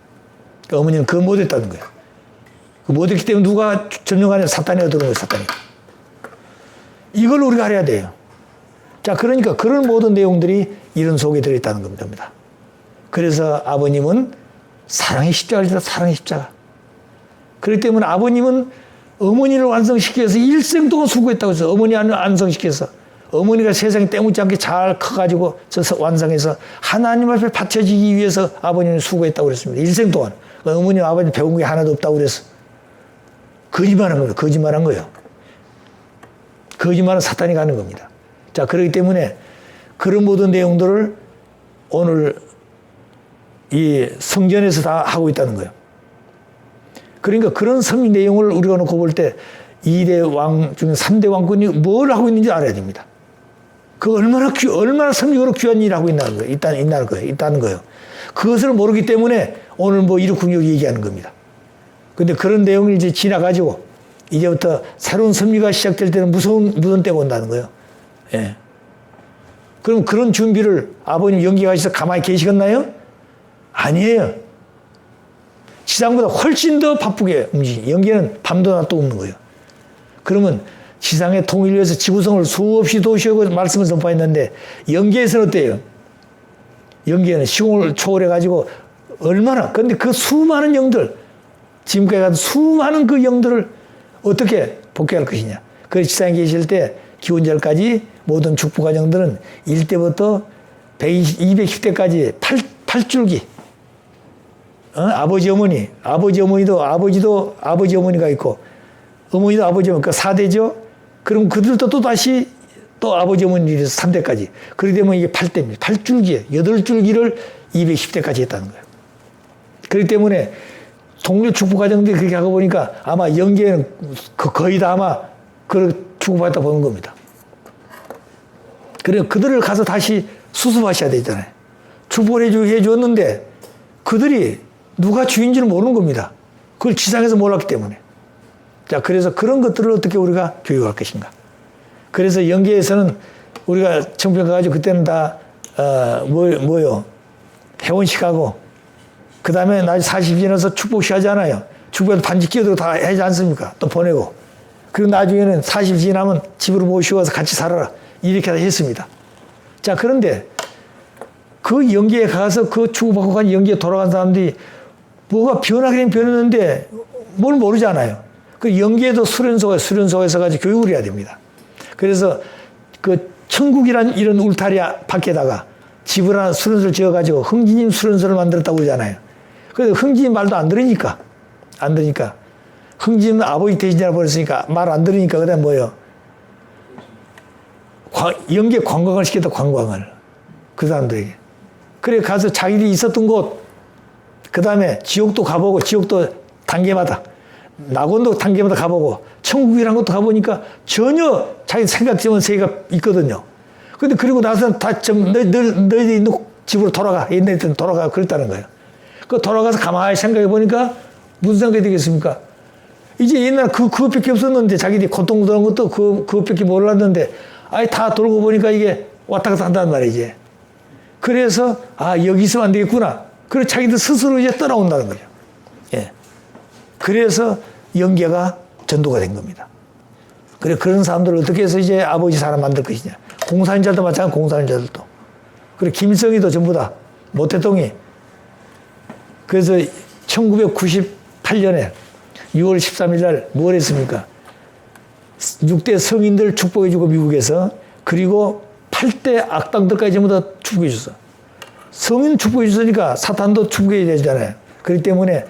그러니까 어머니는 그거 못했다는 거예요. 못했기 때문에 누가 점령하냐? 사탄이 얻어는 거예요. 사탄이. 이걸 우리가 알아야 돼요. 자, 그러니까 그런 모든 내용들이 이런 속에 들어있다는 겁니다. 그래서 아버님은 사랑의 십자가를 지다 사랑의 십자가. 그렇기 때문에 아버님은 어머니를 완성시키기 위해서 일생 동안 수고했다고 해서 어머니를 완성시켜서 어머니가 세상에 때묻지 않게 잘 커가지고 완성해서 하나님 앞에 바쳐지기 위해서 아버님은 수고했다고 그랬습니다. 일생 동안. 어머니 아버님 배운 게 하나도 없다고 그래서. 거짓말한 거예요. 거짓말한 거예요. 거짓말은 사탄이 가는 겁니다. 자, 그렇기 때문에 그런 모든 내용들을 오늘 이 성전에서 다 하고 있다는 거예요. 그러니까 그런 성 내용을 우리가 놓고 볼 때 2대 왕 중 3대 왕권이 뭘 하고 있는지 알아야 됩니다. 그 얼마나 성경으로 귀한 일을 하고 있다는 거예요. 있다는 거예요. 그것을 모르기 때문에 오늘 뭐 이륙국력 얘기하는 겁니다. 근데 그런 내용을 이제 지나가지고 이제부터 새로운 섭리가 시작될 때는 무서운 때가 온다는 거예요. 예. 그럼 그런 준비를 아버님 연기하셔서 가만히 계시겠나요? 아니에요. 지상보다 훨씬 더 바쁘게 움직이죠. 연기는 밤도 낮도 없는 거예요. 그러면 지상의 통일을 위해서 지구성을 수없이 도시하고 말씀을 선포했는데 연계에서는 어때요? 연계는 시공을 초월해가지고 얼마나, 근데 그 수많은 영들, 지금까지 가도 수많은 그 영들을 어떻게 복귀할 것이냐. 그래서 지상에 계실 때 기원절까지 모든 축복 과정들은 1대부터 210대까지 8줄기. 아버지, 어머니. 아버지도 아버지, 어머니가 있고, 어머니도 아버지, 어머니. 그 4대죠? 그럼 그들도 또 다시 또 아버지, 어머니 3대까지. 그렇게 되면 이게 8대입니다. 8줄기에, 8줄기를 210대까지 했다는 거예요. 그렇기 때문에 동료 축복 과정들이 그렇게 하고 보니까 아마 연계는 거의 다 아마 그렇게 축복받았다 보는 겁니다. 그래, 그들을 가서 다시 수습하셔야 되잖아요. 축복을 해주었는데 그들이 누가 주인지를 모르는 겁니다. 그걸 지상에서 몰랐기 때문에. 자, 그래서 그런 것들을 어떻게 우리가 교육할 것인가. 그래서 영계에서는 우리가 청평 가가지고 그때는 다, 뭐요? 회원식하고, 그 다음에 나중에 40이 지나서 축복식 하잖아요. 축복에도 반지 끼어들고 다 하지 않습니까? 또 보내고. 그리고 나중에는 40이 지나면 집으로 모시고 와서 같이 살아라. 이렇게 다 했습니다. 자, 그런데 그 영계에 가서 그 축복받고 간 영계에 돌아간 사람들이 뭐가 변하긴 변했는데 뭘 모르잖아요. 그 영계에도 수련소에서 가지고 교육을 해야 됩니다. 그래서 그 천국이란 이런 울타리 밖에다가 집을 하나 수련소를 지어가지고 흥진님 수련소를 만들었다고 그러잖아요. 그래서 흥진님 말도 안 들으니까. 흥진님은 아버지 대신이라 버렸으니까 말 안 들으니까 그다음 뭐예요? 영계 관광을 시켰다, 관광을. 그 사람들에게. 그래 가서 자기들이 있었던 곳, 그 다음에 지옥도 가보고, 지옥도 단계마다, 낙원도 단계마다 가보고, 천국이란 것도 가보니까 전혀 자기 생각지만 세계가 있거든요. 근데 그리고 나서는 다 너희들이 있는 집으로 돌아가. 옛날에 돌아가. 그랬다는 거예요. 그 돌아가서 가만히 생각해 보니까 무슨 생각이 되겠습니까? 이제 옛날 그것밖에 없었는데 자기들이 고통스러운 것도 그것밖에 몰랐는데 아예 다 돌고 보니까 이게 왔다 갔다 한단 말이지. 그래서 여기 있으면 안 되겠구나. 그래서 자기들 스스로 이제 떠나온다는 거죠. 예. 그래서 영계가 전도가 된 겁니다. 그래 그런 사람들을 어떻게 해서 이제 아버지 사람 만들 것이냐. 공산인자도 마찬가지, 공산인자들도. 그리고 김일성이도 전부 다 모태동이. 그래서 1998년에 6월 13일 날 뭘 했습니까? 6대 성인들 축복해주고 미국에서, 그리고 8대 악당들까지 전부 다 축복해줬어. 성인 축복해줬으니까 사탄도 축복해야 되잖아요. 그렇기 때문에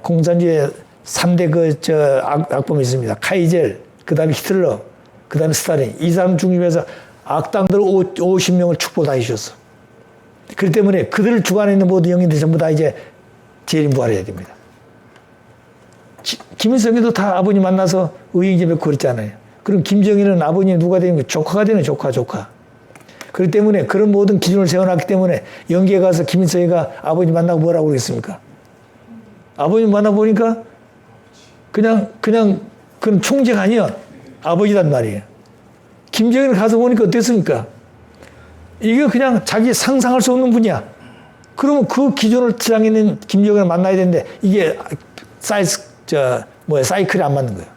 공산주의 3대 악범이 있습니다. 카이젤, 그 다음에 히틀러, 그 다음에 스탈린. 이 사람 중심에서 악당들 50명을 축복 다 해주셨어. 그렇기 때문에 그들을 주관해 있는 모든 영인들 전부 다 이제 재림부활해야 됩니다. 김일성이도 다 아버님 만나서 의행제 맺고 그랬잖아요. 그럼 김정일은 아버님 누가 되는 거예요? 조카가 되는 조카. 그렇기 때문에 그런 모든 기준을 세워놨기 때문에 영계에 가서 김일성이가 아버님 만나고 뭐라고 그러겠습니까? 아버님 만나보니까 그냥 그런 총재가 아니야. 아버지란 말이에요. 김정일 가서 보니까 어땠습니까? 이게 그냥 자기 상상할 수 없는 분이야. 그러면 그 기준을 지향있는 김정일을 만나야 되는데 이게 사이클이 안 맞는 거예요.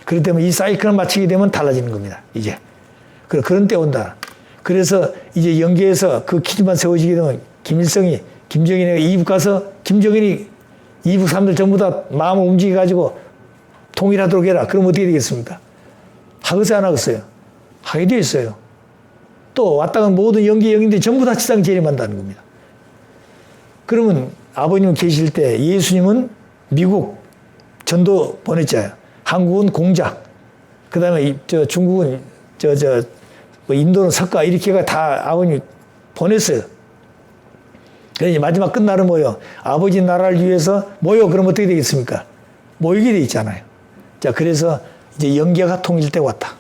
그렇기 때문에 이 사이클을 맞추게 되면 달라지는 겁니다. 이제. 그런 때 온다. 그래서 이제 영계에서 그 기준만 세워지게 되면 김일성이, 김정일이 이북 가서 김정일이 이북 사람들 전부 다 마음을 움직여가지고 통일하도록 해라. 그럼 어떻게 되겠습니까? 하겠어요, 안 하겠어요? 하게 되어 있어요. 또 왔다 간 모든 영계들이 전부 다 지상 재림한다는 겁니다. 그러면 아버님 계실 때 예수님은 미국 전도 보냈잖아요. 한국은 공작, 그 다음에 중국은 인도는 석가, 이렇게가 다 아버님이 보냈어요. 그래서 마지막 끝날은 뭐요? 아버지 나라를 위해서 모여. 그럼 어떻게 되겠습니까? 모이게 돼 있잖아요. 자, 그래서 이제 영계가 통일 때 왔다.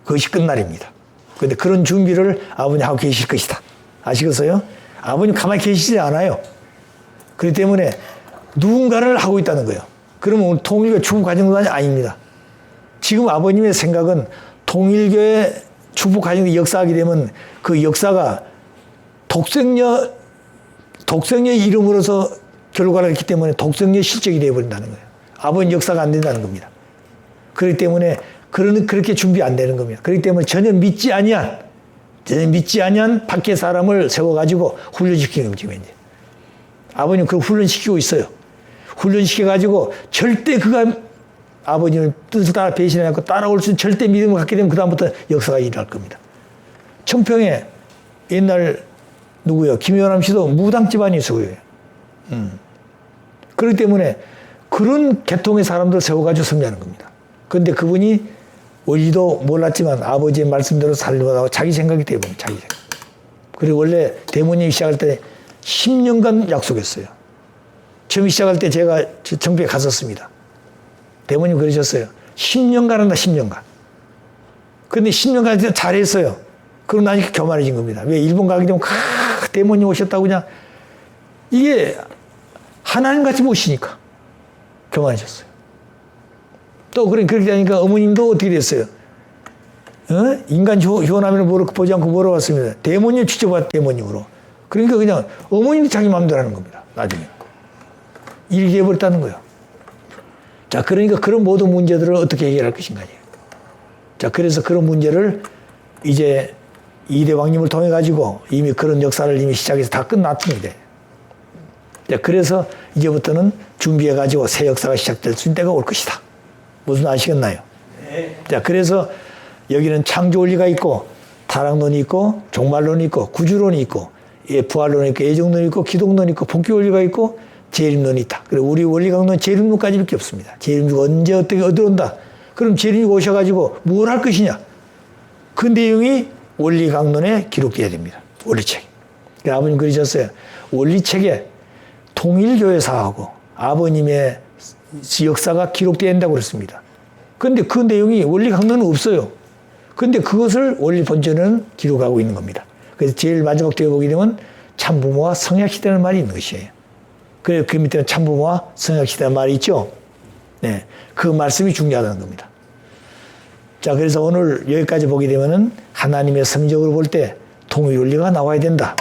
그것이 끝날입니다. 그런데 그런 준비를 아버님 하고 계실 것이다. 아시겠어요? 아버님 가만히 계시지 않아요. 그렇기 때문에 누군가를 하고 있다는 거예요. 그러면 오늘 통일교 축복 과정도 아닙니다. 지금 아버님의 생각은 통일교의 축복 과정이 역사하게 되면 그 역사가 독생녀 이름으로서 결과를 했기 때문에 독생녀 실적이 되어버린다는 거예요. 아버님 역사가 안 된다는 겁니다. 그렇기 때문에 그렇게 준비 안 되는 겁니다. 그렇기 때문에 전혀 믿지 아니한 밖에 사람을 세워가지고 훈련시키는 겁니다. 이제. 아버님 그걸 훈련시키고 있어요. 훈련시켜가지고 절대 그가 아버님의 뜻을 따라 배신하고 따라올 수 있는 절대 믿음을 갖게 되면 그다음부터 역사가 일어날 겁니다. 청평에 옛날 누구요? 김연암 씨도 무당 집안이 있어요. 그렇기 때문에 그런 계통의 사람들을 세워가지고 섬기하는 겁니다. 그런데 그분이 원리도 몰랐지만 아버지의 말씀대로 살려고 자기 생각이 되어버려요. 자기 생각. 그리고 원래 대모님이 시작할 때 10년간 약속했어요. 처음 시작할 때 제가 청평에 갔었습니다. 대모님 그러셨어요. 10년간 한다, 10년간. 근데 10년간 잘했어요. 그러고 나니까 교만해진 겁니다. 왜 일본 가게 되면 대모님 오셨다고 그냥 이게 하나님같이 모시니까 교만해졌어요. 또 그렇게 되니까 어머님도 어떻게 됐어요? 인간 효남을 보지 않고 뭐로 왔습니다. 데모님 직접 왔 데모님으로. 그러니까 그냥 어머님이 자기 마음대로 하는 겁니다. 나중에. 이렇게 해버렸다는 거예요. 자, 그러니까 그런 모든 문제들을 어떻게 해결할 것인가요. 자, 그래서 그런 문제를 이제 이대 왕님을 통해 가지고 이미 그런 역사를 이미 시작해서 다 끝났습니다. 자, 그래서 이제부터는 준비해 가지고 새 역사가 시작될 수 있는 때가 올 것이다. 무슨 아시겠나요? 네. 자, 그래서 여기는 창조 원리가 있고 타락론이 있고 종말론이 있고 구주론이 있고 부활론이 있고 예정론이 있고 기독론이 있고 본격 원리가 있고 재림론이 있다. 그리고 우리 원리강론은 재림론까지밖에 없습니다. 재림주가 언제 어떻게 어디로 온다. 그럼 재림주가 오셔가지고 뭘 할 것이냐. 그 내용이 원리강론에 기록되어야 됩니다. 원리책. 아버님 그러셨어요. 원리책에 통일교회사하고 아버님의 역사가 기록되어야 된다고 그랬습니다. 그런데 그 내용이 원리강론은 없어요. 그런데 그것을 원리본전은 기록하고 있는 겁니다. 그래서 제일 마지막 되어 보게 되면 참부모와 성약시대라는 말이 있는 것이에요. 그래서 그 밑에는 참부모와 성약시대라는 말이 있죠. 네, 그 말씀이 중요하다는 겁니다. 자, 그래서 오늘 여기까지 보게 되면은 하나님의 성적으로 볼 때 통일원리가 나와야 된다.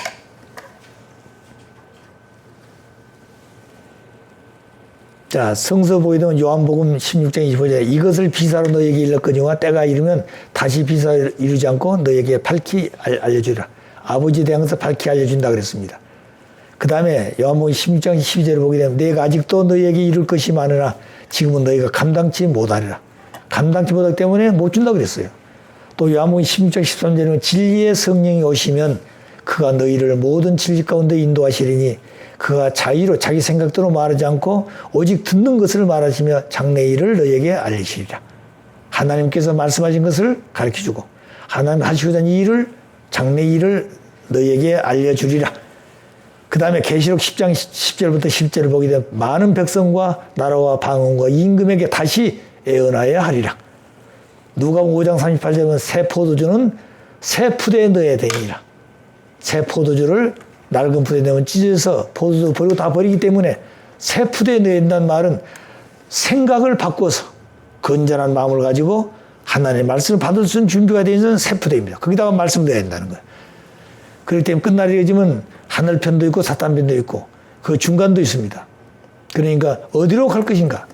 자, 성서 보게 되면 요한복음 16장 25절 이것을 비사로 너에게 일렀거니와 때가 이르면 다시 비사를 이루지 않고 너에게 밝히 알려주리라. 아버지에 대해서 밝히 알려준다 그랬습니다. 그 다음에 요한복음 16장 12절을 보게 되면 내가 아직도 너에게 이룰 것이 많으나 지금은 너희가 감당치 못하리라. 감당치 못하기 때문에 못 준다 그랬어요. 또 요한복음 16장 13절에는 진리의 성령이 오시면 그가 너희를 모든 진리 가운데 인도하시리니 그가 자의로 자기 생각대로 말하지 않고 오직 듣는 것을 말하시며 장래일을 너희에게 알리시리라. 하나님께서 말씀하신 것을 가르쳐주고 하나님 하시고자 하는 일을 장래일을 너희에게 알려주리라. 그 다음에 계시록 10장 10절부터 10절을 보게 되면 많은 백성과 나라와 방언과 임금에게 다시 애언하여야 하리라. 누가복음 5장 38절은 새 포도주는 새 푸대에 넣어야 되니라. 새 포도주를 낡은 푸대에 넣으면 찢어서 포도주 버리고 다 버리기 때문에 새 푸대에 넣어야 된다는 말은 생각을 바꿔서 건전한 마음을 가지고 하나님의 말씀을 받을 수 있는 준비가 되어 있는 새 푸대입니다. 거기다가 말씀을 넣어야 된다는 거예요. 그렇기 때문에 끝날이 되어지면 하늘편도 있고 사탄편도 있고 그 중간도 있습니다. 그러니까 어디로 갈 것인가?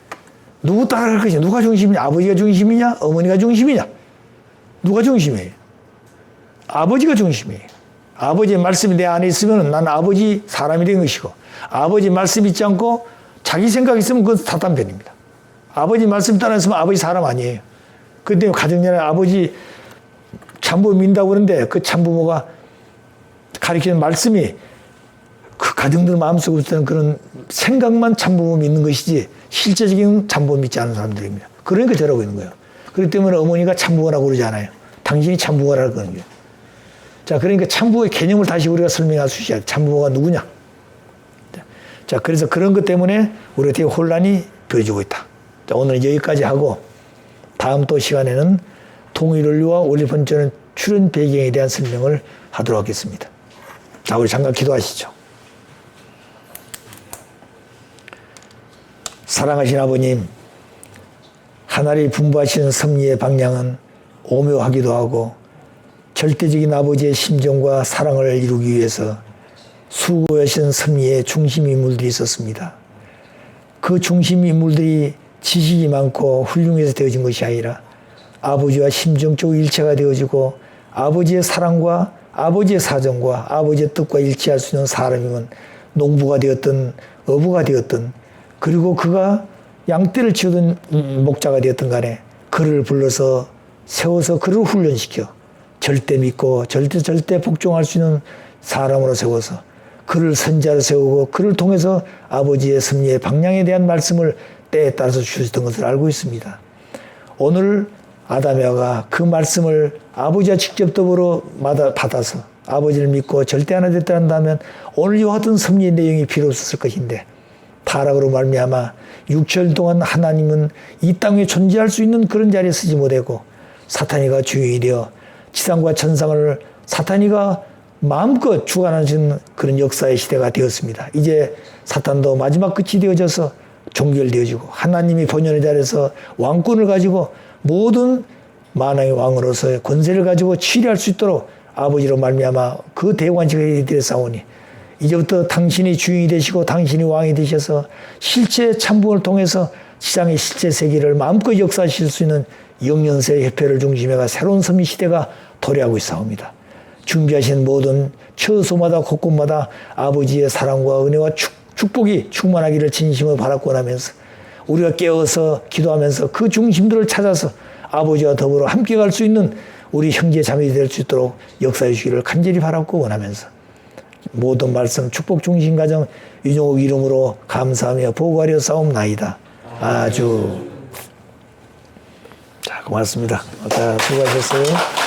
누구 따라갈 것이냐? 누가 중심이냐? 아버지가 중심이냐? 어머니가 중심이냐? 누가 중심이에요? 아버지가 중심이에요. 아버지의 말씀이 내 안에 있으면 나는 아버지 사람이 된 것이고 아버지 말씀 있지 않고 자기 생각이 있으면 그건 사탄편입니다. 아버지 말씀 따라 있으면 아버지 사람 아니에요. 그런데 가정연에 아버지 참부모 민다고 그러는데 그 참부모가 가리키는 말씀이 그 가정들 마음속에 있는 그런 생각만 참부모 믿는 것이지 실제적인 참부모 믿지 않는 사람들입니다. 그러니까 저러고 있는 거예요. 그렇기 때문에 어머니가 참부모라고 그러지 않아요. 당신이 참부모라고 그러는 거예요. 자, 그러니까 참부모의 개념을 다시 우리가 설명할 수 있어야 돼. 참부모가 누구냐? 자, 그래서 그런 것 때문에 우리가 되게 혼란이 벌어지고 있다. 자, 오늘 여기까지 하고 다음 또 시간에는 통일원리와 원리본전의 출현 배경에 대한 설명을 하도록 하겠습니다. 자, 우리 잠깐 기도하시죠. 사랑하신 아버님, 하나님 분부하시는 섭리의 방향은 오묘하기도 하고 절대적인 아버지의 심정과 사랑을 이루기 위해서 수고하신 섭리의 중심 인물들이 있었습니다. 그 중심 인물들이 지식이 많고 훌륭해서 되어진 것이 아니라 아버지와 심정적 일체가 되어지고 아버지의 사랑과 아버지의 사정과 아버지의 뜻과 일치할 수 있는 사람이면 농부가 되었든 어부가 되었든 그리고 그가 양떼를 치우던 목자가 되었든 간에 그를 불러서 세워서 그를 훈련시켜 절대 믿고 절대 복종할 수 있는 사람으로 세워서 그를 선자로 세우고 그를 통해서 아버지의 섭리의 방향에 대한 말씀을 때에 따라서 주셨던 것을 알고 있습니다. 오늘 아담에가 그 말씀을 아버지와 직접 더불어 받아서 아버지를 믿고 절대 하나 됐다 한다면 오늘 이와 같은 섭리의 내용이 필요 없었을 것인데 타락으로 말미암아 6개월 동안 하나님은 이 땅에 존재할 수 있는 그런 자리에 쓰지 못하고 사탄이가 주인이 되어 지상과 천상을 사탄이가 마음껏 주관하시는 그런 역사의 시대가 되었습니다. 이제 사탄도 마지막 끝이 되어져서 종결되어지고 하나님이 본연의 자리에서 왕권을 가지고 모든 만왕의 왕으로서의 권세를 가지고 치리할 수 있도록 아버지로 말미암아 그 대관식을 드렸사오니 이제부터 당신이 주인이 되시고 당신이 왕이 되셔서 실제 참부를 통해서 시장의 실제 세계를 마음껏 역사하실 수 있는 영년세 협회를 중심해가 새로운 선미 시대가 도래하고 있사옵니다. 준비하신 모든 처소마다 곳곳마다 아버지의 사랑과 은혜와 축복이 충만하기를 진심으로 바라고 하면서 우리가 깨어서 기도하면서 그 중심들을 찾아서 아버지와 더불어 함께 갈 수 있는 우리 형제 자매들이 될 수 있도록 역사해 주기를 간절히 바라고 원하면서 모든 말씀 축복 중심 가정 유종욱 이름으로 감사하며 보고하려 싸움나이다. 아주 자, 고맙습니다. 아까 수고하셨어요.